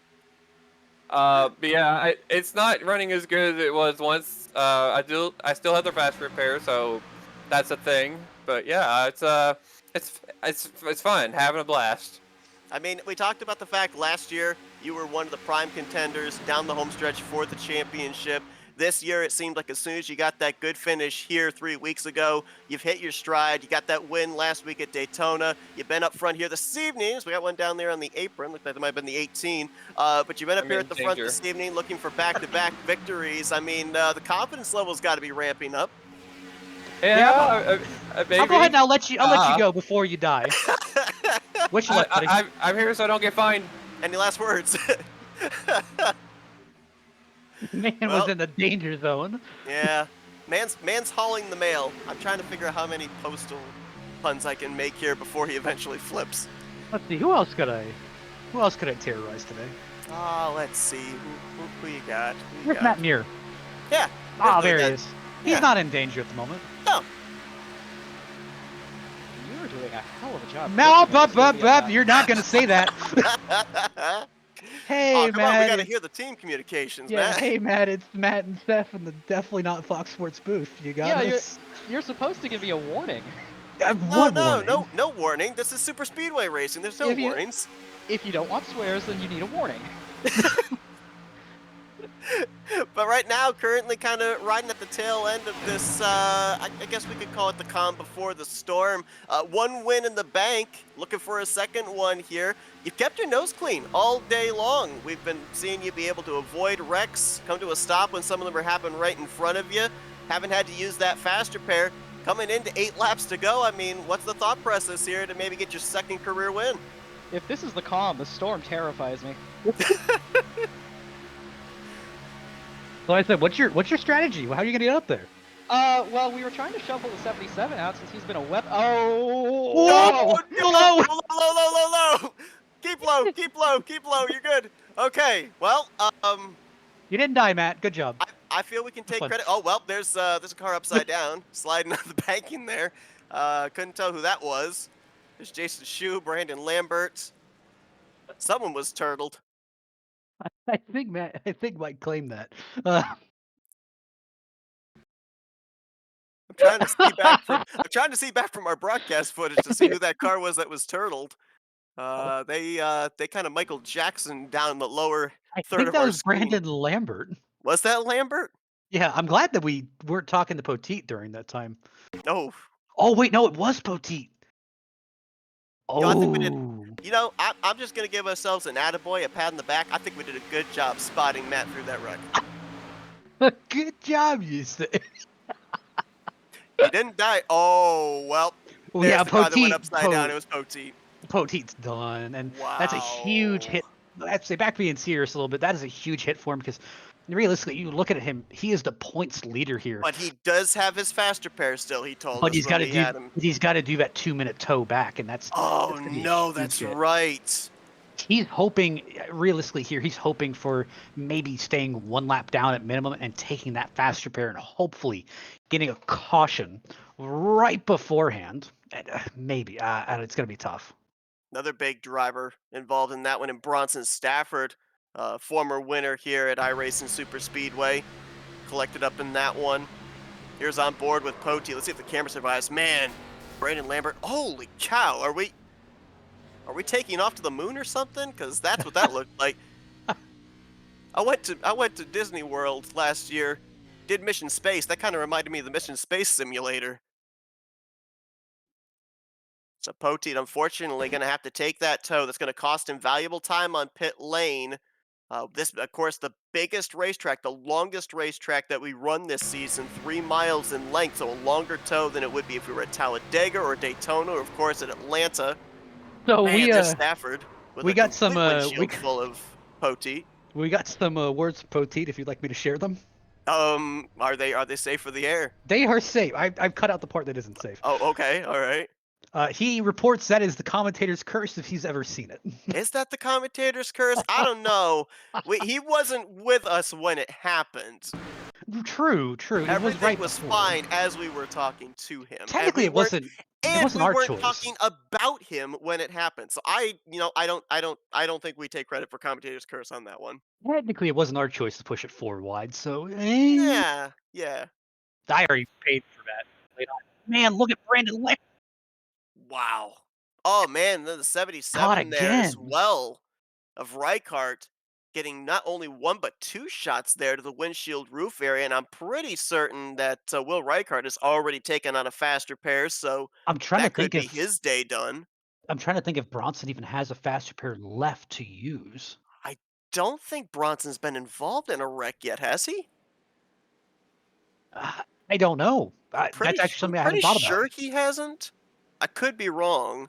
But yeah, it's not running as good as it was once. I still have the fast repair, so that's a thing. But yeah, it's fun, having a blast. I mean, we talked about the fact last year you were one of the prime contenders down the home stretch for the championship. This year, it seemed like as soon as you got that good finish here 3 weeks ago, you've hit your stride. You got that win last week at Daytona. You've been up front here this evening. So we got one down there on the apron. Looks like that might have been the 18. But you've been up here at the front this evening looking for back-to-back victories. I mean, the confidence level's got to be ramping up. Yeah, maybe. I'll go ahead and I'll let you go before you die. Wish you luck, buddy. I'm here so I don't get fined. Any last words? Man was in the danger zone. Yeah, man's hauling the mail. I'm trying to figure out how many postal puns I can make here before he eventually flips. Let's see, who else could I terrorize today? Oh, let's see. Who you got? Where's Matt Muir? Yeah. Oh, there he is. He's not in danger at the moment. No. You're doing a hell of a job. No, you're not going to say that. Hey, come Matt. on, we gotta hear the team communications, yeah, Matt. Hey, Matt, it's Matt and Seth in the definitely not Fox Sports booth. You got us? You're supposed to give me a warning. No warning. This is super speedway racing. There's no warnings. If you don't want swears, then you need a warning. But right now, currently kind of riding at the tail end of this, I guess we could call it the calm before the storm. One win in the bank, looking for a second one here. You've kept your nose clean all day long. We've been seeing you be able to avoid wrecks, come to a stop when some of them are happening right in front of you. Haven't had to use that fast repair. Coming into 8 laps to go, I mean, what's the thought process here to maybe get your second career win? If this is the calm, the storm terrifies me. So I said, what's your strategy? How are you gonna get up there? Well, we were trying to shuffle the 77 out since he's been a weapon. Oh! Whoa! No, Low! low. Keep low, keep low, keep low. You're good. Okay. Well, You didn't die, Matt. Good job. I feel we can take Fun. credit. Oh well, there's a car upside down, sliding on the banking there. Couldn't tell who that was. There's Jason Shue, Brandon Lambert. Someone was turtled. I think Mike claimed that. I'm trying to see back from our broadcast footage to see who that car was that was turtled. They kind of Michael Jackson down in the lower I third think of that our was screen. Brandon Lambert. Was that Lambert? Yeah, I'm glad that we weren't talking to Poteet during that time. Oh, Oh wait, no, it was Poteet. I think we did. Oh, I'm just gonna give ourselves an attaboy, a pat on the back. I think we did a good job spotting Matt through that wreck. good job, you say. He didn't die. Oh well. Well, There's yeah, the car that went Poteet. upside down. It was Poteet. Poteet's done, and Wow. that's a huge hit. I'd say, back being serious a little bit, that is a huge hit for him because realistically, you look at him, he is the points leader here. But he does have his faster pair still. He told But us he's when got to we do. had him. He's got to do that 2-minute tow back, and that's. Oh gonna be a no, huge that's hit. right. He's hoping, realistically here, he's hoping for maybe staying one lap down at minimum and taking that faster pair and hopefully getting a caution right beforehand. And, maybe. And it's going to be tough. Another big driver involved in that one in Bronson Stafford, former winner here at iRacing Superspeedway, collected up in that one. Here's on board with Poti. Let's see if the camera survives. Man, Brandon Lambert. Holy cow! Are we taking off to the moon or something? Because that's what that looked like. I went to Disney World last year, did Mission Space. That kind of reminded me of the Mission Space simulator. So Poteet, unfortunately, going to have to take that tow. That's going to cost him valuable time on pit lane. This, of course, the biggest racetrack, the longest racetrack that we run this season, 3 miles in length, so a longer tow than it would be if we were at Talladega or Daytona, or of course at Atlanta. So Man, there's Stafford with we a got some windshield full of Poteet. we got some words for Poteet if you'd like me to share them. Are they safe for the air? They are safe. I've cut out the part that isn't safe. Oh, okay, all right. He reports that is the commentator's curse if he's ever seen it. Is that the commentator's curse? I don't know. He wasn't with us when it happened. True. It was Everything right was before. fine as we were talking to him. Technically, it wasn't. And wasn't we our weren't choice. talking about him when it happened. So I don't think we take credit for commentator's curse on that one. Technically, it wasn't our choice to push it 4 wide. So Yeah. I already paid for that. Man, look at Brandon Lambert. Wow. Oh man, then the 77 Caught there as again. well of Reichardt getting not only 1 but 2 shots there to the windshield roof area, and I'm pretty certain that Will Reichardt has already taken on a faster pair, so I'm trying that to think could be if his day done. I'm trying to think if Bronson even has a faster pair left to use. I don't think Bronson's been involved in a wreck yet, has he? I don't know. That's actually something I haven't thought sure about. he hasn't. I could be wrong.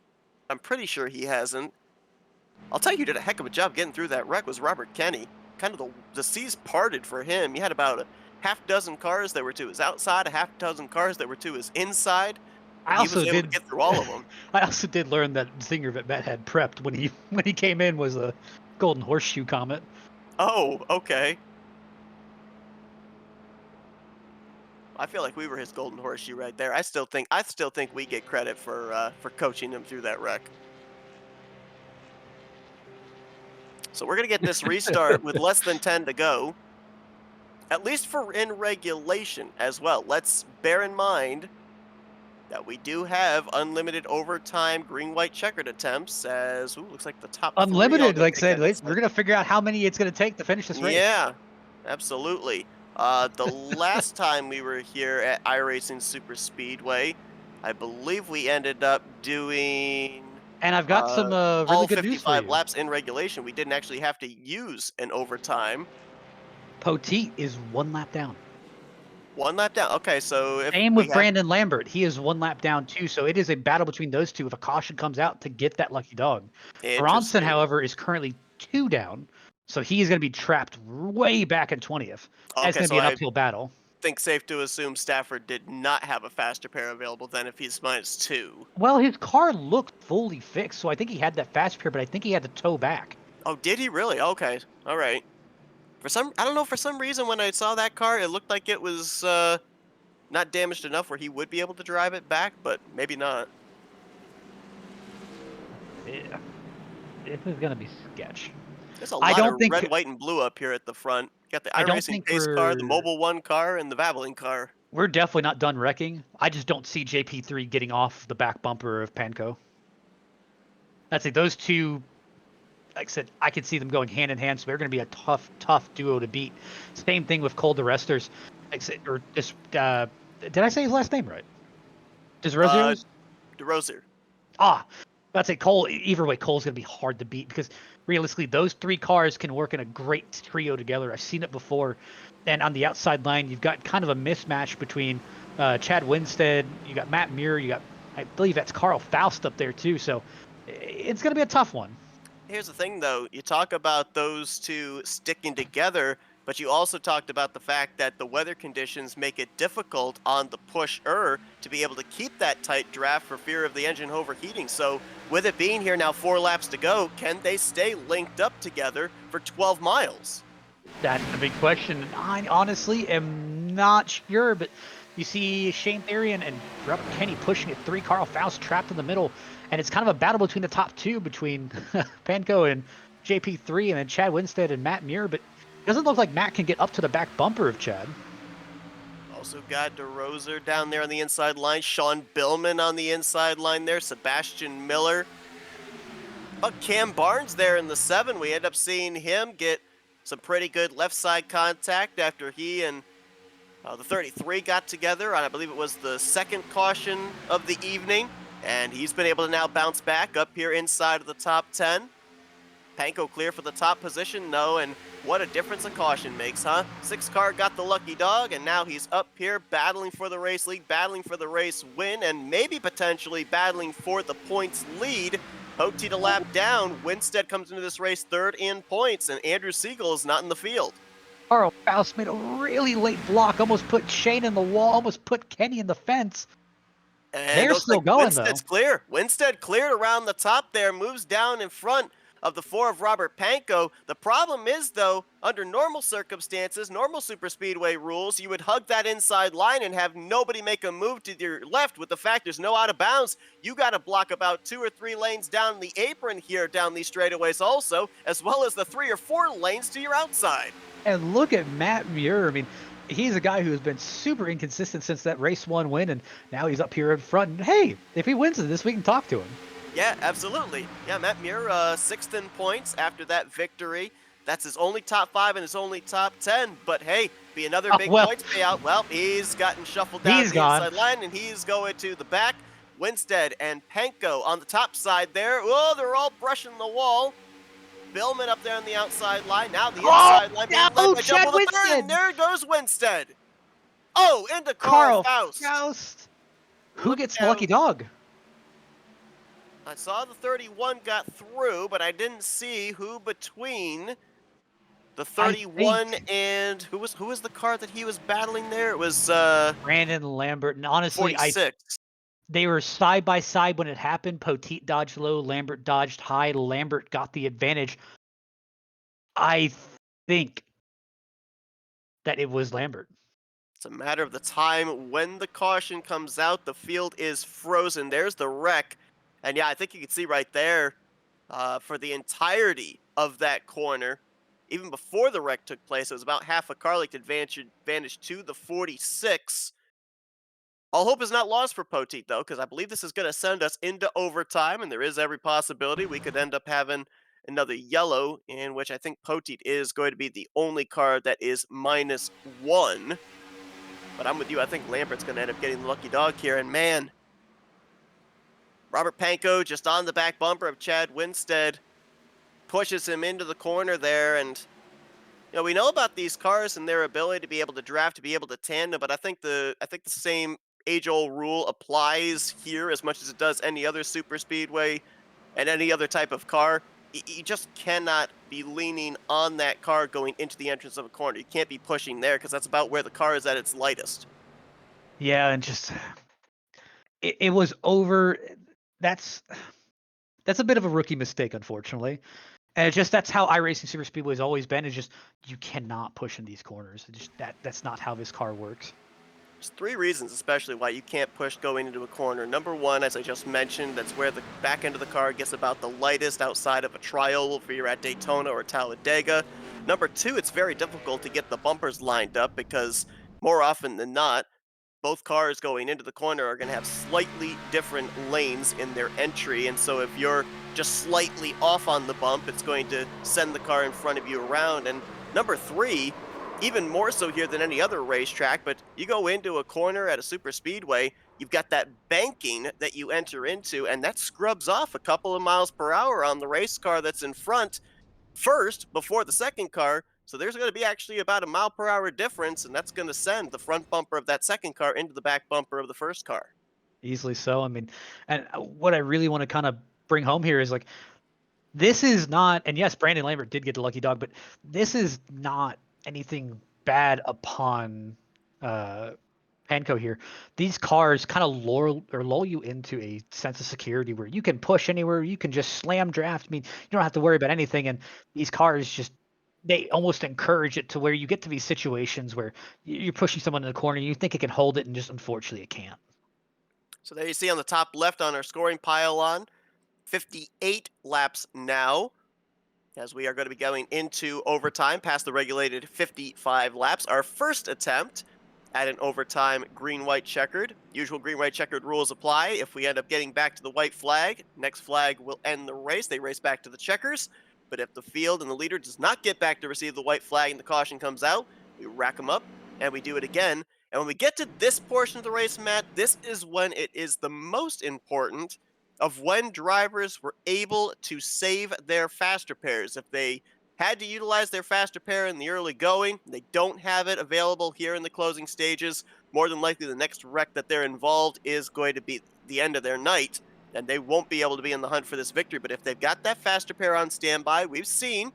I'm pretty sure he hasn't. I'll tell you, who did a heck of a job getting through that wreck was Robert Kenny. Kind of the seas parted for him. He had about a half dozen cars that were to his outside, a half dozen cars that were to his inside. I He was also able to did get through all of them. I also did learn that zinger that Matt had prepped when he came in was a golden horseshoe comet. Oh, okay. I feel like we were his golden horseshoe right there. I still think we get credit for coaching him through that wreck. So we're gonna get this restart with less than 10 to go. At least for in regulation as well. Let's bear in mind that we do have unlimited overtime green-white checkered attempts as, looks like the top 3 Unlimited, all like I gonna said, take that we're gonna figure out how many it's gonna take to finish this race. Yeah, absolutely. The last time we were here at iRacing Superspeedway, I believe we ended up doing And I've got some really all good news for 55 you. laps in regulation. We didn't actually have to use an overtime. Poteet is 1 lap down. 1 lap down. Okay, so if Same we with Brandon Lambert. He is 1 lap down too. So it is a battle between those two if a caution comes out to get that lucky dog. Bronson, however, is currently 2 down. So he is going to be trapped way back in 20th. That's Okay, going to so be an uphill battle. think safe to assume Stafford did not have a faster pair available then if he's -2. Well, his car looked fully fixed, so I think he had that fast pair, but I think he had to tow back. Oh, did he really? Okay. All right. I don't know, for some reason when I saw that car, it looked like it was not damaged enough where he would be able to drive it back, but maybe not. Yeah. This is gonna be sketch. There's a I lot don't of think red, white, and blue up here at the front. Got the I don't iRacing think pace car, the Mobile One car, and the Valvoline car. we're definitely not done wrecking. I just don't see JP3 getting off the back bumper of Panko. I'd say those two, like I said, I could see them going hand in hand, so they're going to be a tough duo to beat. Same thing with Cole DeResters. Like I said, or this, did I say his last name right? DeResters? DeRozier. I'd say Cole, either way, Cole's going to be hard to beat because realistically, those three cars can work in a great trio together. I've seen it before. And on the outside line, you've got kind of a mismatch between Chad Winstead, you got Matt Muir, you got, I believe that's Carl Faust up there too. So it's going to be a tough one. Here's the thing, though. You talk about those two sticking together, but you also talked about the fact that the weather conditions make it difficult on the pusher to be able to keep that tight draft for fear of the engine overheating. So with it being here now 4 laps to go, can they stay linked up together for 12 miles? That's the big question. I honestly am not sure, but you see Shane Therian and Robert Kenny pushing it 3, Carl Faust trapped in the middle, and it's kind of a battle between the top 2, between Panko and JP3, and then Chad Winstead and Matt Muir, but it doesn't look like Matt can get up to the back bumper of Chad. Also got DeRozier down there on the inside line, Sean Billman on the inside line there, Sebastian Miller. But Cam Barnes there in the 7, we end up seeing him get some pretty good left side contact after he and the 33 got together on, I believe it was the second caution of the evening, and he's been able to now bounce back up here inside of the top 10. Panko clear for the top position, no, and what a difference a caution makes, huh? 6 car got the lucky dog, and now he's up here battling for the race lead, battling for the race win, and maybe potentially battling for the points lead. Poteet a lap down, Winstead comes into this race 3rd in points, and Andrew Siegel is not in the field. Carl Faust made a really late block, almost put Shane in the wall, almost put Kenny in the fence. And they're still going, Winstead's clear. Winstead cleared around the top there, moves down in front of the 4 of Robert Panko. The problem is, though, under normal circumstances, normal superspeedway rules, you would hug that inside line and have nobody make a move to your left. With the fact there's no out of bounds, you got to block about 2 or 3 lanes down the apron here, down these straightaways also, as well as the 3 or 4 lanes to your outside. And look at Matt Muir. I mean, he's a guy who's been super inconsistent since that race 1 win, and now he's up here in front. And hey, if he wins this, we can talk to him. Yeah, absolutely. Yeah, Matt Muir, 6th in points after that victory. That's his only top 5 and his only top 10. But hey, be another big points payout. Well, he's gotten shuffled down the inside line, and he's going to the back. Winstead and Panko on the top side there. Oh, they're all brushing the wall. Billman up there on the outside line. Now the inside line being led by Double the Third, and there goes Winstead. Oh, into Carl Faust. Who gets the lucky dog? I saw the 31 got through, but I didn't see who between the 31 and who was the car that he was battling there? It was Brandon Lambert. And honestly, 46. They were side by side when it happened. Poteet dodged low, Lambert dodged high. Lambert got the advantage. I think that it was Lambert. It's a matter of the time when the caution comes out. The field is frozen. There's the wreck. And yeah, I think you can see right there for the entirety of that corner, even before the wreck took place, it was about half a car length advantage to the 46. All hope is not lost for Poteet, though, because I believe this is going to send us into overtime, and there is every possibility we could end up having another yellow, in which I think Poteet is going to be the only car that is -1. But I'm with you. I think Lambert's going to end up getting the lucky dog here, and man, Robert Panko just on the back bumper of Chad Winstead pushes him into the corner there, and you know, we know about these cars and their ability to be able to draft, to be able to tandem, but I think the same age-old rule applies here as much as it does any other super speedway and any other type of car. you just cannot be leaning on that car going into the entrance of a corner. You can't be pushing there because that's about where the car is at its lightest. Yeah, and just it was over. That's that's a bit of a rookie mistake, unfortunately. And it's just that's how iRacing Super Speedway has always been. Is just you cannot push in these corners. Just that's not how this car works. There's three reasons, especially, why you can't push going into a corner. Number one, as I just mentioned, that's where the back end of the car gets about the lightest outside of a trial if you're at Daytona or Talladega. Number two, it's very difficult to get the bumpers lined up because more often than not, both cars going into the corner are going to have slightly different lanes in their entry. And so if you're just slightly off on the bump, it's going to send the car in front of you around. And number three, even more so here than any other racetrack, but you go into a corner at a super speedway, you've got that banking that you enter into, and that scrubs off a couple of miles per hour on the race car that's in front first before the second car. So there's going to be actually about a mile per hour difference, and that's going to send the front bumper of that second car into the back bumper of the first car. Easily so. I mean, and what I really want to kind of bring home here is like this is not, and yes, Brandon Lambert did get the lucky dog, but this is not anything bad upon Panko here. These cars kind of lull you into a sense of security where you can push anywhere, you can just slam draft. I mean, you don't have to worry about anything, and these cars just they almost encourage it to where you get to these situations where you're pushing someone in the corner, you think it can hold it, and just unfortunately it can't. So there you see on the top left on our scoring pylon, 58 laps now, as we are going to be going into overtime past the regulated 55 laps. Our first attempt at an overtime green-white checkered. Usual green-white checkered rules apply. If we end up getting back to the white flag, next flag will end the race. They race back to the checkers. But if the field and the leader does not get back to receive the white flag and the caution comes out, we rack them up and we do it again. And when we get to this portion of the race, Matt, this is when it is the most important of when drivers were able to save their fast repairs. If they had to utilize their fast repair in the early going, they don't have it available here in the closing stages, more than likely the next wreck that they're involved is going to be the end of their night, and they won't be able to be in the hunt for this victory. But if they've got that fast repair on standby, we've seen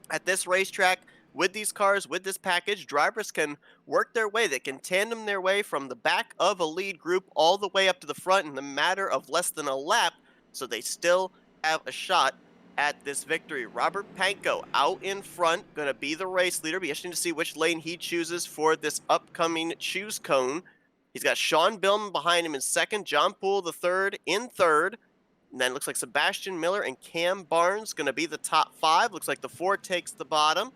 at this racetrack, with these cars, with this package, drivers can work their way. They can tandem their way from the back of a lead group all the way up to the front in the matter of less than a lap, so they still have a shot at this victory. Robert Panko out in front, going to be the race leader. Be interesting to see which lane he chooses for this upcoming choose cone. He's got Sean Billman behind him in second, John Poole the third in third. And then it looks like Sebastian Miller and Cam Barnes going to be the top five. Looks like the 4 takes the bottom.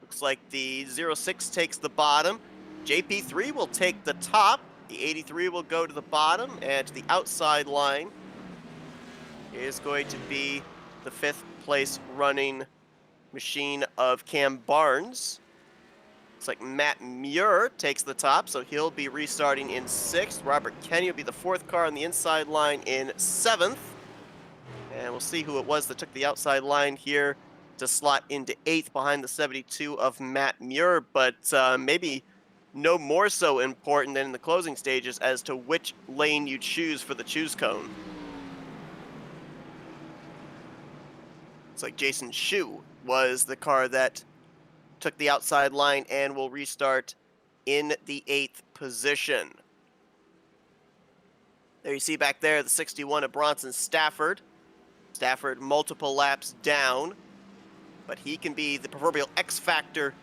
Looks like the 06 takes the bottom. JP3 will take the top. The 83 will go to the bottom. And to the outside line is going to be the 5th place running machine of Cam Barnes. Looks like Matt Muir takes the top, so he'll be restarting in 6th. Robert Kenny will be the 4th car on the inside line in 7th. And we'll see who it was that took the outside line here to slot into 8th behind the 72 of Matt Muir, but maybe no more so important than in the closing stages as to which lane you choose for the choose cone. It's like Jason Shu was the car that took the outside line and will restart in the 8th position. There you see back there the 61 of Bronson Stafford. Stafford multiple laps down, but he can be the proverbial X factor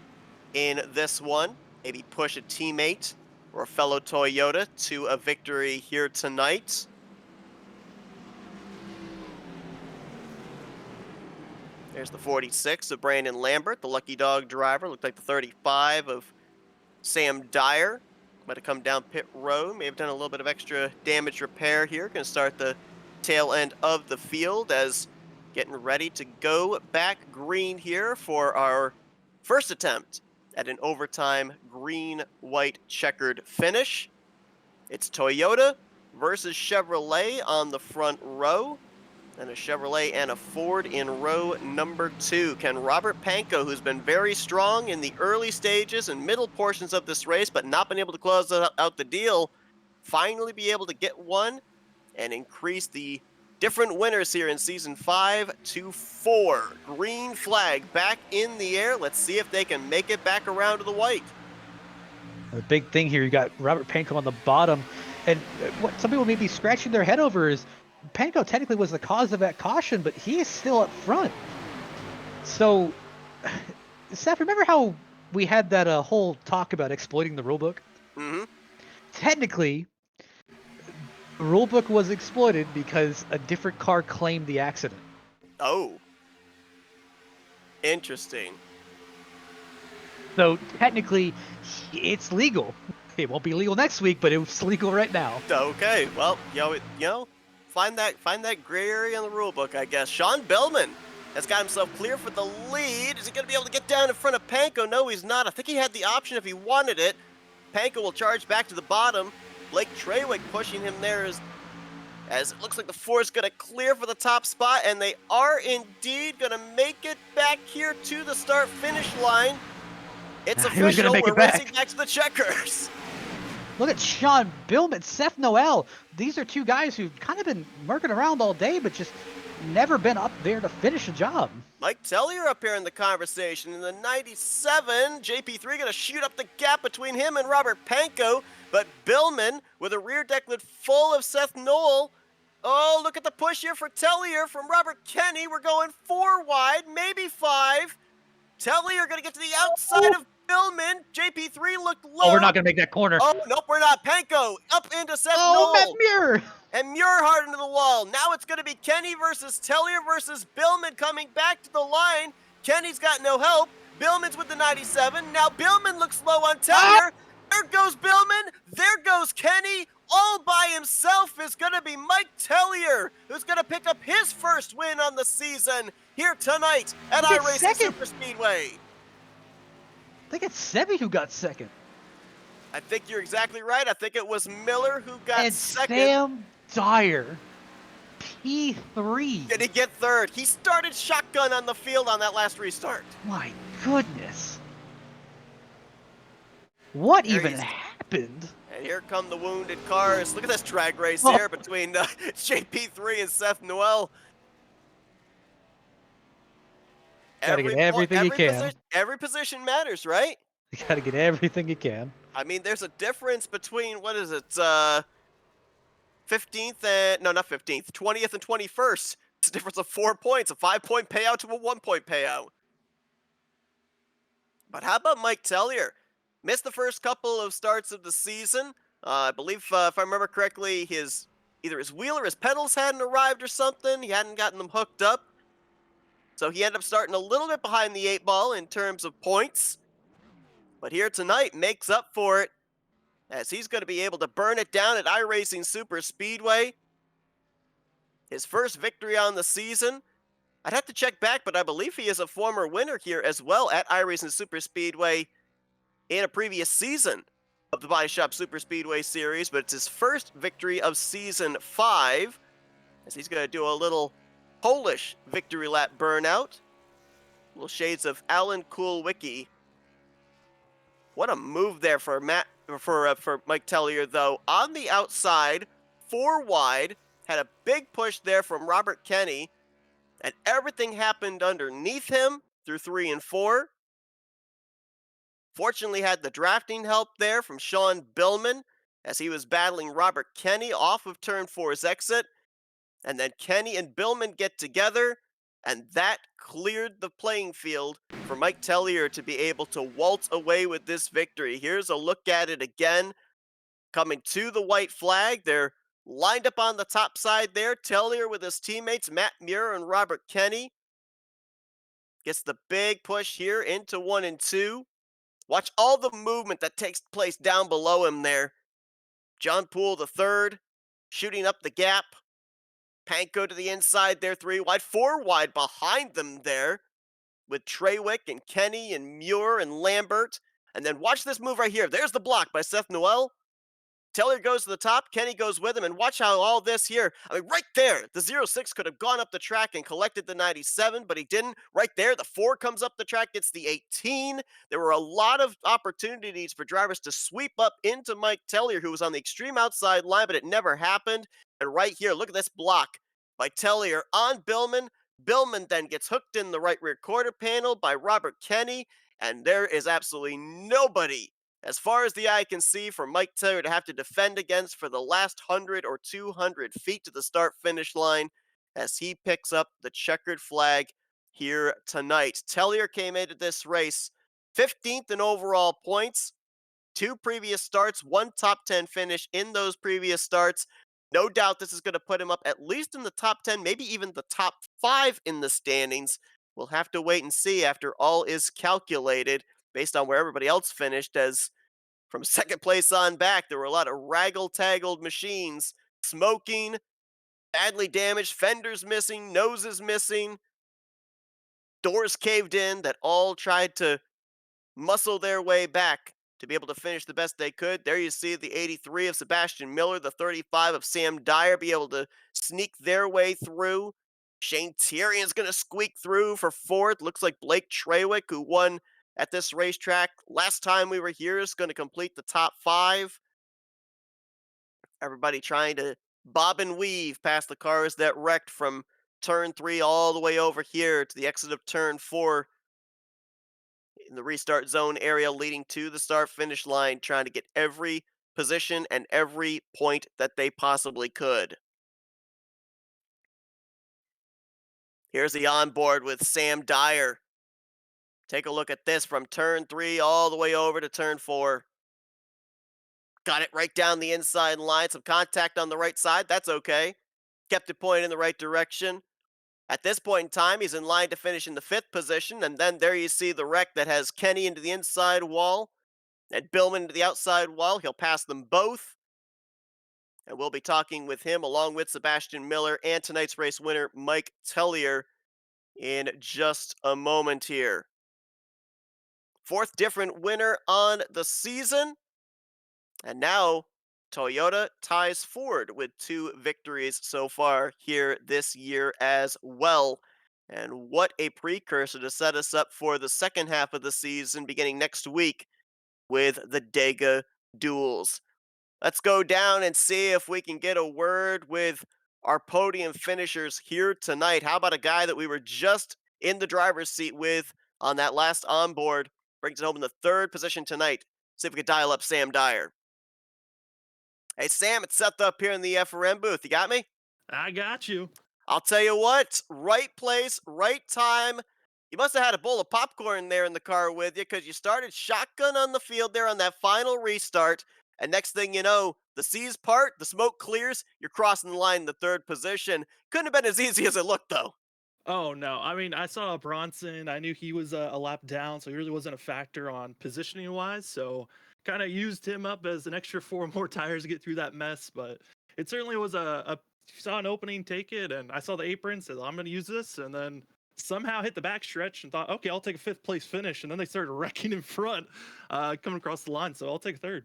in this one. Maybe push a teammate or a fellow Toyota to a victory here tonight. There's the 46 of Brandon Lambert, the lucky dog driver. Looked like the 35 of Sam Dyer. Might have come down pit road, may have done a little bit of extra damage repair here. Going to start the tail end of the field as getting ready to go back green here for our first attempt at an overtime green-white checkered finish. It's Toyota versus Chevrolet on the front row, and a Chevrolet and a Ford in row number 2. Can Robert Panko, who's been very strong in the early stages and middle portions of this race, but not been able to close out the deal, finally be able to get one and increase the Different winners here in season 5 to 4. Green flag back in the air. Let's see if they can make it back around to the white. The big thing here, you got Robert Panko on the bottom, and what some people may be scratching their head over is Panko technically was the cause of that caution, but he is still up front. So, Seth, remember how we had that whole talk about exploiting the rulebook? Mm-hmm. Technically, the rulebook was exploited because a different car claimed the accident. Oh. Interesting. So technically, it's legal. It won't be legal next week, but it's legal right now. Okay, well, find that gray area in the rule book, I guess. Sean Billman has got himself clear for the lead. Is he going to be able to get down in front of Panko? No, he's not. I think he had the option if he wanted it. Panko will charge back to the bottom. Blake Trawick pushing him there as it looks like the 4 is going to clear for the top spot, and they are indeed going to make it back here to the start-finish line. It's official. We're racing back to the checkers. Look at Sean Billman, Seth Noel. These are two guys who've kind of been working around all day, but just never been up there to finish a job. Mike Tellier up here in the conversation. In the 97, JP3 going to shoot up the gap between him and Robert Panko, but Billman with a rear deck lid full of Seth Noel. Oh, look at the push here for Tellier from Robert Kenny. We're going 4 wide, maybe 5. Tellier going to get to the outside of Billman. JP3 looked low. Oh, we're not going to make that corner. Oh, nope, we're not. Panko up into Seth Oh, Matt Noel. Muir. And Muir hard into the wall. Now it's going to be Kenny versus Tellier versus Billman coming back to the line. Kenny's got no help. Billman's with the 97. Now Billman looks low on Tellier. There goes Billman. There goes Kenny. All by himself is going to be Mike Tellier, who's going to pick up his first win on the season here tonight at iRacing Superspeedway. I think it's Sebi who got second. I think you're exactly right. I think it was Miller who got and second. Sam Dyer, P3. Did he get third? He started shotgun on the field on that last restart. My goodness. What There even he's- happened? And here come the wounded cars. Look at this drag race here between JP3 and Seth Noel. Gotta get everything you can. Every position matters, right? You gotta get everything you can. I mean, there's a difference between, what is it, 15th and, no, not 15th, 20th and 21st. It's a difference of 4 points, a 5-point payout to a 1-point payout. But how about Mike Tellier? Missed the first couple of starts of the season. I believe, if I remember correctly, either his wheel or his pedals hadn't arrived or something. He hadn't gotten them hooked up. So he ended up starting a little bit behind the 8 ball in terms of points. But here tonight makes up for it, as he's going to be able to burn it down at iRacing Superspeedway. His first victory on the season. I'd have to check back, but I believe he is a former winner here as well at iRacing Superspeedway in a previous season of the Baadteshop Superspeedway Series, but it's his first victory of Season 5, as he's going to do a little Polish victory lap burnout. Little shades of Alan Kulwicki. What a move there for Mike Tellier, though. On the outside, 4 wide, had a big push there from Robert Kenny, and everything happened underneath him through 3 and 4. Fortunately had the drafting help there from Sean Billman as he was battling Robert Kenny off of turn 4's exit. And then Kenny and Billman get together, and that cleared the playing field for Mike Tellier to be able to waltz away with this victory. Here's a look at it again. Coming to the white flag, they're lined up on the top side there. Tellier with his teammates, Matt Muir and Robert Kenny. Gets the big push here into 1 and 2. Watch all the movement that takes place down below him there. John Poole the third, shooting up the gap. Panko to the inside there, 3 wide, 4 wide behind them there, with Trawick and Kenny and Muir and Lambert. And then watch this move right here. There's the block by Seth Noel. Tellier goes to the top, Kenny goes with him, and watch how all this here, I mean, right there, the 06 could have gone up the track and collected the 97, but he didn't. Right there, the 4 comes up the track, gets the 18. There were a lot of opportunities for drivers to sweep up into Mike Tellier, who was on the extreme outside line, but it never happened. And right here, look at this block by Tellier on Billman. Billman then gets hooked in the right rear quarter panel by Robert Kenny, and there is absolutely nobody, as far as the eye can see, for Mike Tellier to have to defend against for the last 100 or 200 feet to the start-finish line as he picks up the checkered flag here tonight. Tellier came into this race 15th in overall points, 2 previous starts, 1 top 10 finish in those previous starts. No doubt this is going to put him up at least in the top 10, maybe even the top 5 in the standings. We'll have to wait and see after all is calculated based on where everybody else finished, as from second place on back, there were a lot of raggle-taggled machines, smoking, badly damaged, fenders missing, noses missing, doors caved in, that all tried to muscle their way back to be able to finish the best they could. There you see the 83 of Sebastian Miller, the 35 of Sam Dyer be able to sneak their way through. Shane Tyrion's going to squeak through for fourth. Looks like Blake Trawick, who won at this racetrack last time we were here, is going to complete the top 5. Everybody trying to bob and weave past the cars that wrecked from turn 3 all the way over here to the exit of turn 4 in the restart zone area leading to the start finish line, trying to get every position and every point that they possibly could. Here's the onboard with Sam Dyer. Take a look at this from turn 3 all the way over to turn 4. Got it right down the inside line. Some contact on the right side. That's okay. Kept it pointed in the right direction. At this point in time, he's in line to finish in the 5th position, and then there you see the wreck that has Kenny into the inside wall and Billman into the outside wall. He'll pass them both, and we'll be talking with him along with Sebastian Miller and tonight's race winner, Mike Tellier, in just a moment here. 4th different winner on the season, and now Toyota ties Ford with 2 victories so far here this year as well. And what a precursor to set us up for the second half of the season beginning next week with the Dega duels. Let's go down and see if we can get a word with our podium finishers here tonight. How about a guy that we were just in the driver's seat with on that last onboard? Brings it home in the 3rd position tonight. See if we can dial up Sam Dyer. Hey, Sam, it's Seth up here in the FRM booth. You got me? I got you. I'll tell you what, right place, right time. You must have had a bowl of popcorn there in the car with you, because you started shotgun on the field there on that final restart. And next thing you know, the C's part, the smoke clears, you're crossing the line in the 3rd position. Couldn't have been as easy as it looked, though. Oh, no. I mean, I saw Bronson. I knew he was a lap down, so he really wasn't a factor on positioning-wise. So kind of used him up as an extra 4 more tires to get through that mess. But it certainly was saw an opening, take it, and I saw the apron, said, I'm going to use this, and then somehow hit the backstretch and thought, okay, I'll take a 5th place finish. And then they started wrecking in front, coming across the line, so I'll take 3rd.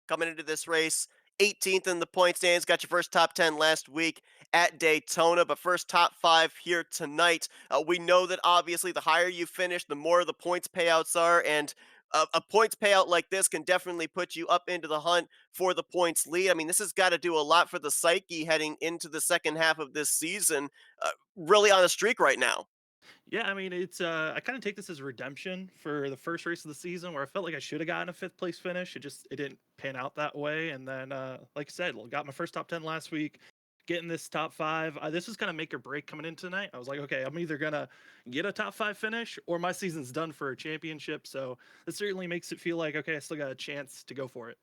Coming into this race, 18th in the point standings. Got your first top 10 last week at Daytona, but first top 5 here tonight. We know that obviously the higher you finish, the more the points payouts are, and a points payout like this can definitely put you up into the hunt for the points lead. I mean, this has got to do a lot for the psyche heading into the second half of this season. Really on a streak right now. Yeah, I mean, it's I kind of take this as redemption for the first race of the season, where I felt like I should have gotten a 5th place finish. It didn't pan out that way. And then, like I said, got my first top 10 last week, getting this top 5. This was kind of make or break coming in tonight. I was like, okay, I'm either gonna get a top 5 finish or my season's done for a championship. So this certainly makes it feel like, okay, I still got a chance to go for it.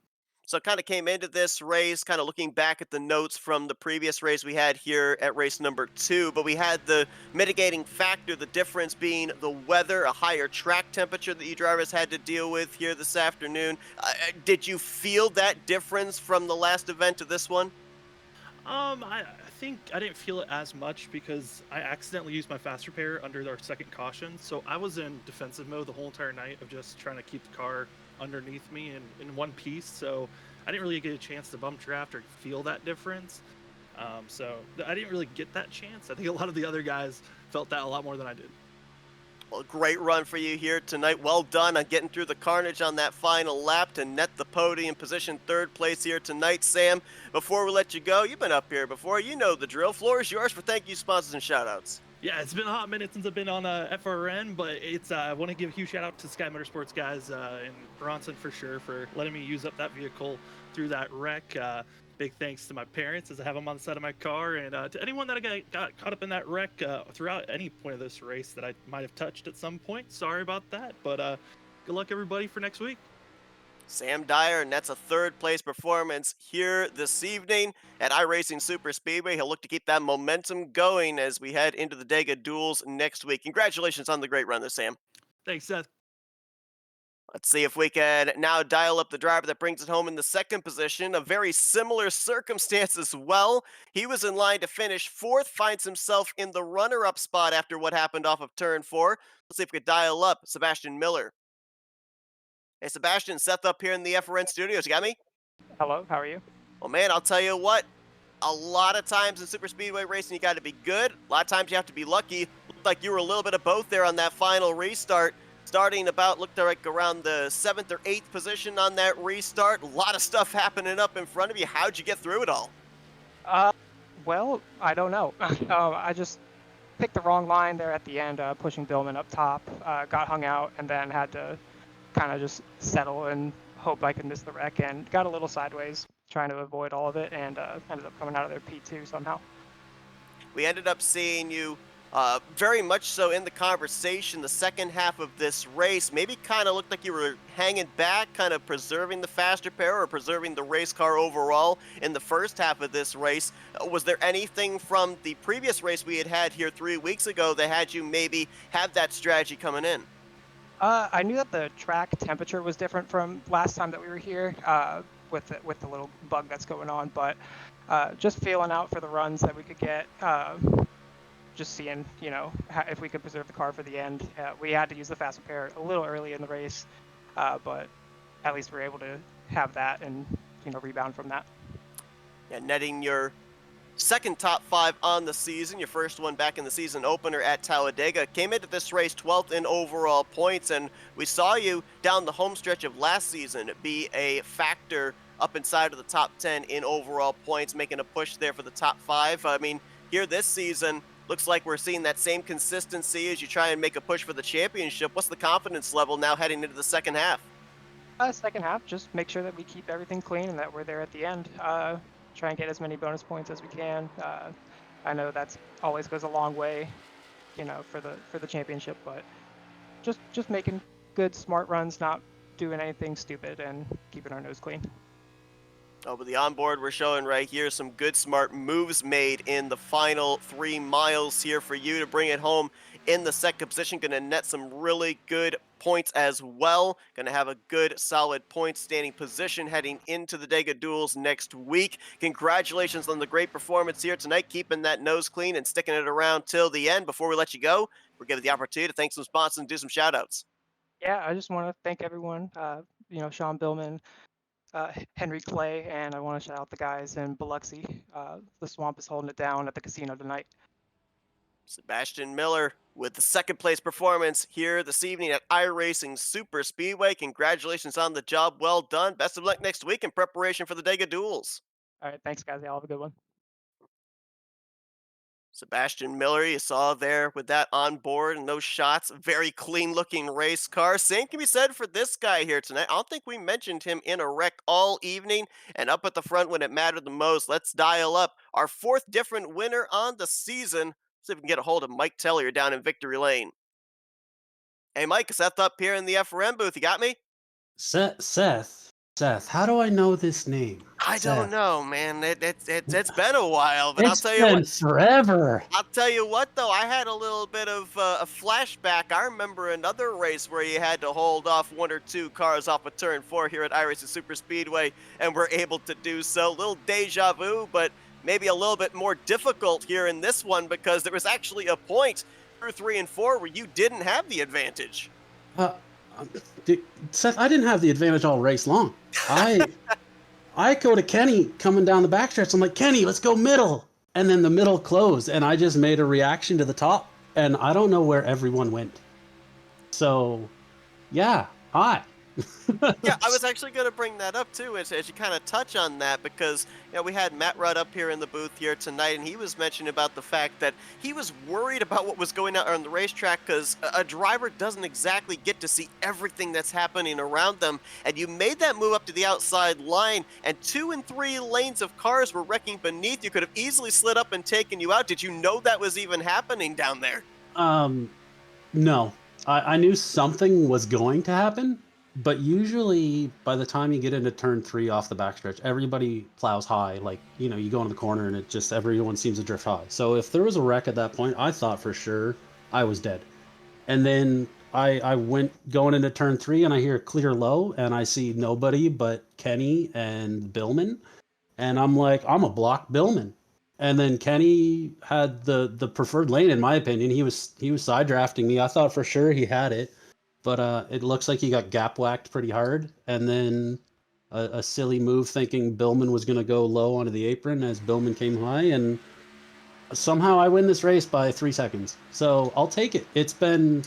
So kind of came into this race kind of looking back at the notes from the previous race we had here at race number 2, but we had the mitigating factor, the difference being the weather, a higher track temperature that you drivers had to deal with here this afternoon. Did you feel that difference from the last event to this one? I think I didn't feel it as much because I accidentally used my fast repair under our second caution. So I was in defensive mode the whole entire night of just trying to keep the car underneath me in one piece. So I didn't really get a chance to bump draft or feel that difference. So I didn't really get that chance. I think a lot of the other guys felt that a lot more than I did. Well, great run for you here tonight. Well done on getting through the carnage on that final lap to net the podium position, third place here tonight. Sam, before we let you go, you've been up here before. You know the drill. Floor is yours for thank you, sponsors, and shout-outs. Yeah, it's been a hot minute since I've been on FRN, but it's I want to give a huge shout out to Sky Motorsports guys and Bronson for sure for letting me use up that vehicle through that wreck. Big thanks to my parents as I have them on the side of my car, and to anyone that got caught up in that wreck throughout any point of this race that I might have touched at some point. Sorry about that, but good luck everybody for next week. Sam Dyer, and that's a third-place performance here this evening at iRacing Superspeedway. He'll look to keep that momentum going as we head into the Dega Duels next week. Congratulations on the great run there, Sam. Thanks, Seth. Let's see if we can now dial up the driver that brings it home in the second position. A very similar circumstance as well. He was in line to finish fourth, finds himself in the runner-up spot after what happened off of turn 4. Let's see if we can dial up Sebastian Miller. Hey, Sebastian, Seth up here in the FRN studios. You got me? Hello, how are you? Well, man, I'll tell you what. A lot of times in super speedway racing, you got to be good. A lot of times you have to be lucky. Looked like you were a little bit of both there on that final restart. Starting about, looked like around the 7th or 8th position on that restart. A lot of stuff happening up in front of you. How'd you get through it all? Well, I don't know. I just picked the wrong line there at the end, pushing Billman up top, got hung out, and then had to kind of just settle and hope I could miss the wreck, and got a little sideways trying to avoid all of it, and ended up coming out of there P2 somehow. We ended up seeing you very much so in the conversation the second half of this race. Maybe kind of looked like you were hanging back, kind of preserving the faster pair or preserving the race car overall in the first half of this race. Was there anything from the previous race we had here 3 weeks ago that had you maybe have that strategy coming in? I knew that the track temperature was different from last time that we were here with the little bug that's going on, but just feeling out for the runs that we could get, just seeing, you know, if we could preserve the car for the end. We had to use the faster pair a little early in the race, but at least we're able to have that and, you know, rebound from that. Yeah, netting your second top 5 on the season, your first one back in the season opener at Talladega. Came into this race 12th in overall points, and we saw you down the home stretch of last season be a factor up inside of the top 10 in overall points, making a push there for the top 5. I mean, here this season, looks like we're seeing that same consistency as you try and make a push for the championship. What's the confidence level now heading into the second half? Second half, just make sure that we keep everything clean and that we're there at the end. Try and get as many bonus points as we can. I know that's always goes a long way, you know, for the championship, but just making good, smart runs, not doing anything stupid, and keeping our nose clean. Over the onboard, we're showing right here some good, smart moves made in the final 3 miles here for you to bring it home in the second position. Going to net some really good points as well. Going to have a good, solid point standing position heading into the Dega Duels next week. Congratulations on the great performance here tonight, keeping that nose clean and sticking it around till the end. Before we let you go, we're giving the opportunity to thank some sponsors and do some shout-outs. Yeah, I just want to thank everyone, you know, Sean Billman, Henry Clay, and I want to shout out the guys in Biloxi. The Swamp is holding it down at the casino tonight. Sebastian Miller with the second place performance here this evening at iRacing Superspeedway. Congratulations on the job well done. Best of luck next week in preparation for the Dega Duels. All right, thanks guys. Y'all have a good one. Sebastian Miller, you saw there with that on board and those shots. Very clean looking race car. Same can be said for this guy here tonight. I don't think we mentioned him in a wreck all evening and up at the front when it mattered the most. Let's dial up our 4th different winner on the season. See if we can get a hold of Mike Tellier down in Victory Lane. Hey Mike, Seth up here in the FRM booth. You got me? Seth, how do I know this name? I don't know, man. It's been a while, but It's I'll tell you been what. forever. I'll tell you what, though, I had a little bit of a flashback. I remember another race where you had to hold off 1 or 2 cars off of turn 4 here at iRacing Superspeedway, and were able to do so. A little deja vu, but maybe a little bit more difficult here in this one because there was actually a point through 3 and 4 where you didn't have the advantage. Seth, I didn't have the advantage all race long. I go to Kenny coming down the backstretch. I'm like, Kenny, let's go middle. And then the middle closed, and I just made a reaction to the top, and I don't know where everyone went. So, yeah, hi. Yeah, I was actually going to bring that up too, as you kind of touch on that, because we had Matt Rudd up here in the booth here tonight, and he was mentioning about the fact that he was worried about what was going on the racetrack because a driver doesn't exactly get to see everything that's happening around them. And you made that move up to the outside line, and 2 and 3 lanes of cars were wrecking beneath you. Could have easily slid up and taken you out. Did you know that was even happening down there? No. I knew something was going to happen, but usually by the time you get into turn 3 off the backstretch, everybody plows high. Like, you go into the corner and it just, everyone seems to drift high. So if there was a wreck at that point, I thought for sure I was dead. And then I went going into turn 3 and I hear clear low and I see nobody but Kenny and Billman. And I'm like, I'm a block Billman. And then Kenny had the preferred lane, in my opinion. He was side drafting me. I thought for sure he had it, but it looks like he got gap whacked pretty hard. And then a silly move, thinking Billman was going to go low onto the apron as Billman came high, and somehow I win this race by 3 seconds. So I'll take it. It's been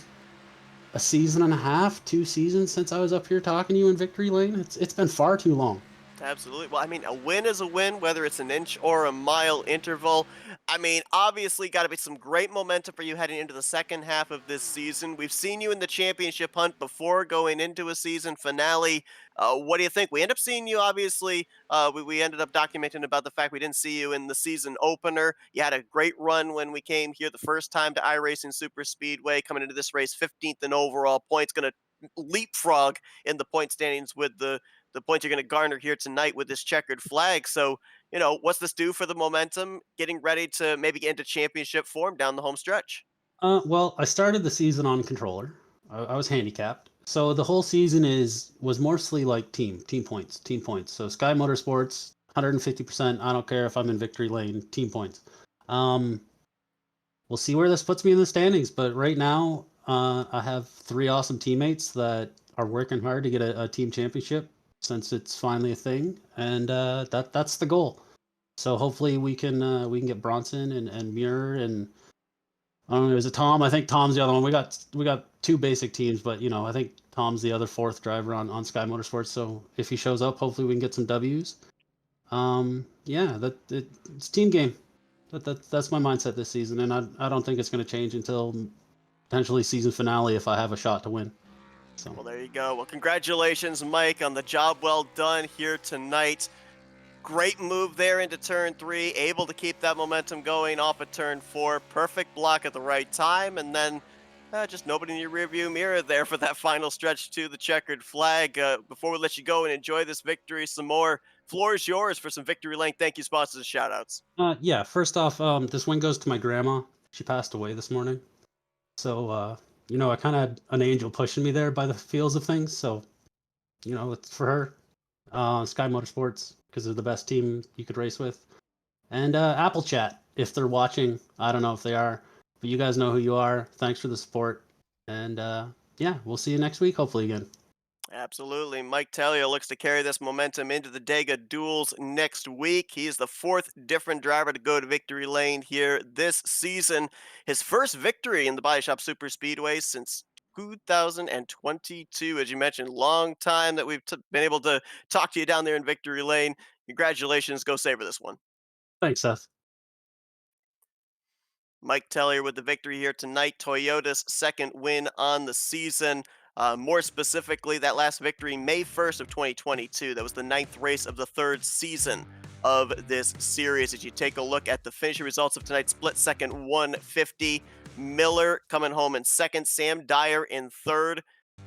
a season and a half, 2 seasons since I was up here talking to you in victory lane. It's been far too long. Absolutely. Well, I mean, a win is a win, whether it's an inch or a mile interval. I mean, obviously, got to be some great momentum for you heading into the second half of this season. We've seen you in the championship hunt before going into a season finale. What do you think? We end up seeing you, obviously. We ended up documenting about the fact we didn't see you in the season opener. You had a great run when we came here the first time to iRacing Superspeedway, coming into this race 15th in overall points, going to leapfrog in the point standings with the points you're going to garner here tonight with this checkered flag. So, what's this do for the momentum, getting ready to maybe get into championship form down the home stretch? Well, I started the season on controller. I was handicapped. So the whole season was mostly like team points. So Sky Motorsports, 150%. I don't care if I'm in victory lane, team points. We'll see where this puts me in the standings. But right now, I have 3 awesome teammates that are working hard to get a team championship, since it's finally a thing, and that's the goal. So hopefully we can get Bronson and Muir, and I don't know, is it Tom? I think Tom's the other one. We got 2 basic teams, but I think Tom's the other 4th driver on Sky Motorsports. So if he shows up, hopefully we can get some W's. Yeah, it's team game. That's my mindset this season, and I don't think it's going to change until potentially season finale if I have a shot to win. So. Well, there you go. Well, congratulations, Mike, on the job well done here tonight. Great move there into turn 3, able to keep that momentum going off of turn 4. Perfect block at the right time, and then just nobody in your rearview mirror there for that final stretch to the checkered flag. Before we let you go and enjoy this victory some more, floor is yours for some victory lane thank you, sponsors, and shout-outs. Yeah, first off, this win goes to my grandma. She passed away this morning. So, I kind of had an angel pushing me there by the feels of things. So, it's for her. Sky Motorsports, because they're the best team you could race with. And Apple Chat, if they're watching. I don't know if they are, but you guys know who you are. Thanks for the support. And yeah, we'll see you next week, hopefully again. Absolutely. Mike Tellier looks to carry this momentum into the Dega Duels next week. He is the 4th different driver to go to victory lane here this season. His first victory in the Baadteshop Superspeedway since 2022. As you mentioned, long time that we've been able to talk to you down there in victory lane. Congratulations. Go savor this one. Thanks, Seth. Mike Tellier with the victory here tonight. Toyota's 2nd win on the season. More specifically, that last victory, May 1st of 2022. That was the 9th race of the 3rd season of this series. As you take a look at the finishing results of tonight's split second 150, Miller coming home in 2nd, Sam Dyer in 3rd.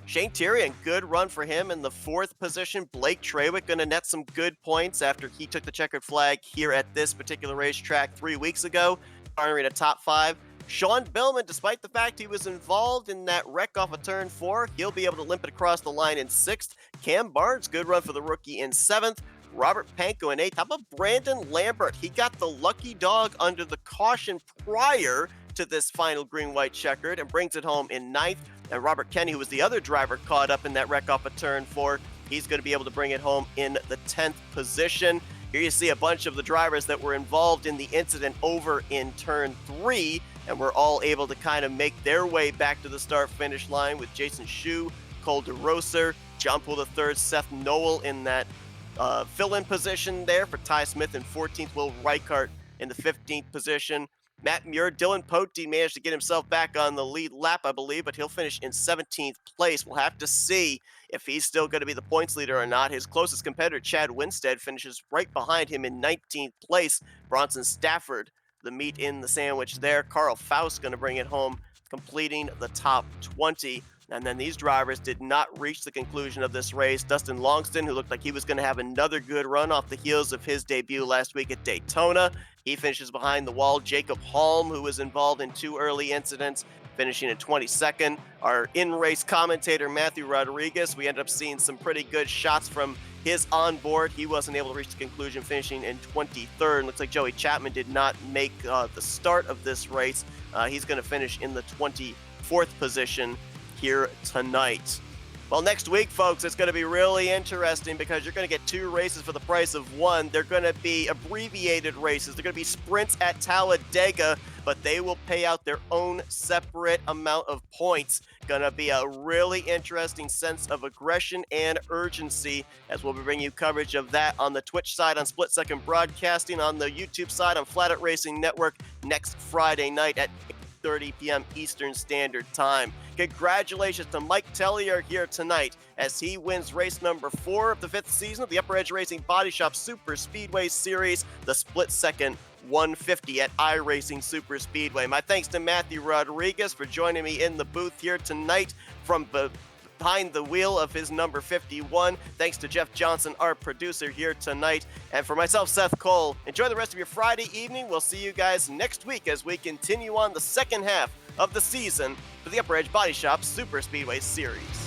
Shane Tyrion, good run for him in the 4th position. Blake Trawick going to net some good points after he took the checkered flag here at this particular racetrack 3 weeks ago, garnering a top 5. Sean Billman, despite the fact he was involved in that wreck off of turn 4, he'll be able to limp it across the line in 6th. Cam Barnes, good run for the rookie in 7th. Robert Panko in 8th. How about Brandon Lambert? He got the lucky dog under the caution prior to this final green-white checkered and brings it home in 9th. And Robert Kenny, who was the other driver caught up in that wreck off of turn 4, he's going to be able to bring it home in the 10th position. Here you see a bunch of the drivers that were involved in the incident over in turn 3. and were all able to kind of make their way back to the start-finish line with Jason Shu, Cole DeRoser, John Poole III, Seth Noel in that fill-in position there for Ty Smith in 14th, Will Reichart in the 15th position. Matt Muir, Dylan Pote managed to get himself back on the lead lap, I believe, but he'll finish in 17th place. We'll have to see if he's still going to be the points leader or not. His closest competitor, Chad Winstead, finishes right behind him in 19th place. Bronson Stafford, the meat in the sandwich there. Carl Faust going to bring it home, completing the top 20. And then these drivers did not reach the conclusion of this race. Dustin Longston, who looked like he was going to have another good run off the heels of his debut last week at Daytona, he finishes behind the wall. Jacob Holm, who was involved in 2 early incidents, finishing in 22nd. Our in-race commentator, Matthew Rodriguez, we ended up seeing some pretty good shots from his onboard. He wasn't able to reach the conclusion, finishing in 23rd. Looks like Joey Chapman did not make the start of this race. He's going to finish in the 24th position here tonight. Well, next week, folks, it's going to be really interesting because you're going to get 2 races for the price of 1. They're going to be abbreviated races. They're going to be sprints at Talladega, but they will pay out their own separate amount of points. Going to be a really interesting sense of aggression and urgency, as we'll be bringing you coverage of that on the Twitch side on Split Second Broadcasting, on the YouTube side on Flat Out Racing Network next Friday night at 8:30 p.m. Eastern Standard Time. Congratulations to Mike Tellier here tonight as he wins race number 4 of the 5th season of the Upper Edge Racing Body Shop Super Speedway Series, the Split Second 150 at iRacing Super Speedway. My thanks to Matthew Rodriguez for joining me in the booth here tonight from behind the wheel of his number 51. Thanks to Jeff Johnson, our producer here tonight. And for myself, Seth Cole, enjoy the rest of your Friday evening. We'll see you guys next week as we continue on the second half of the season for the Upper Edge Body Shop Super Speedway Series.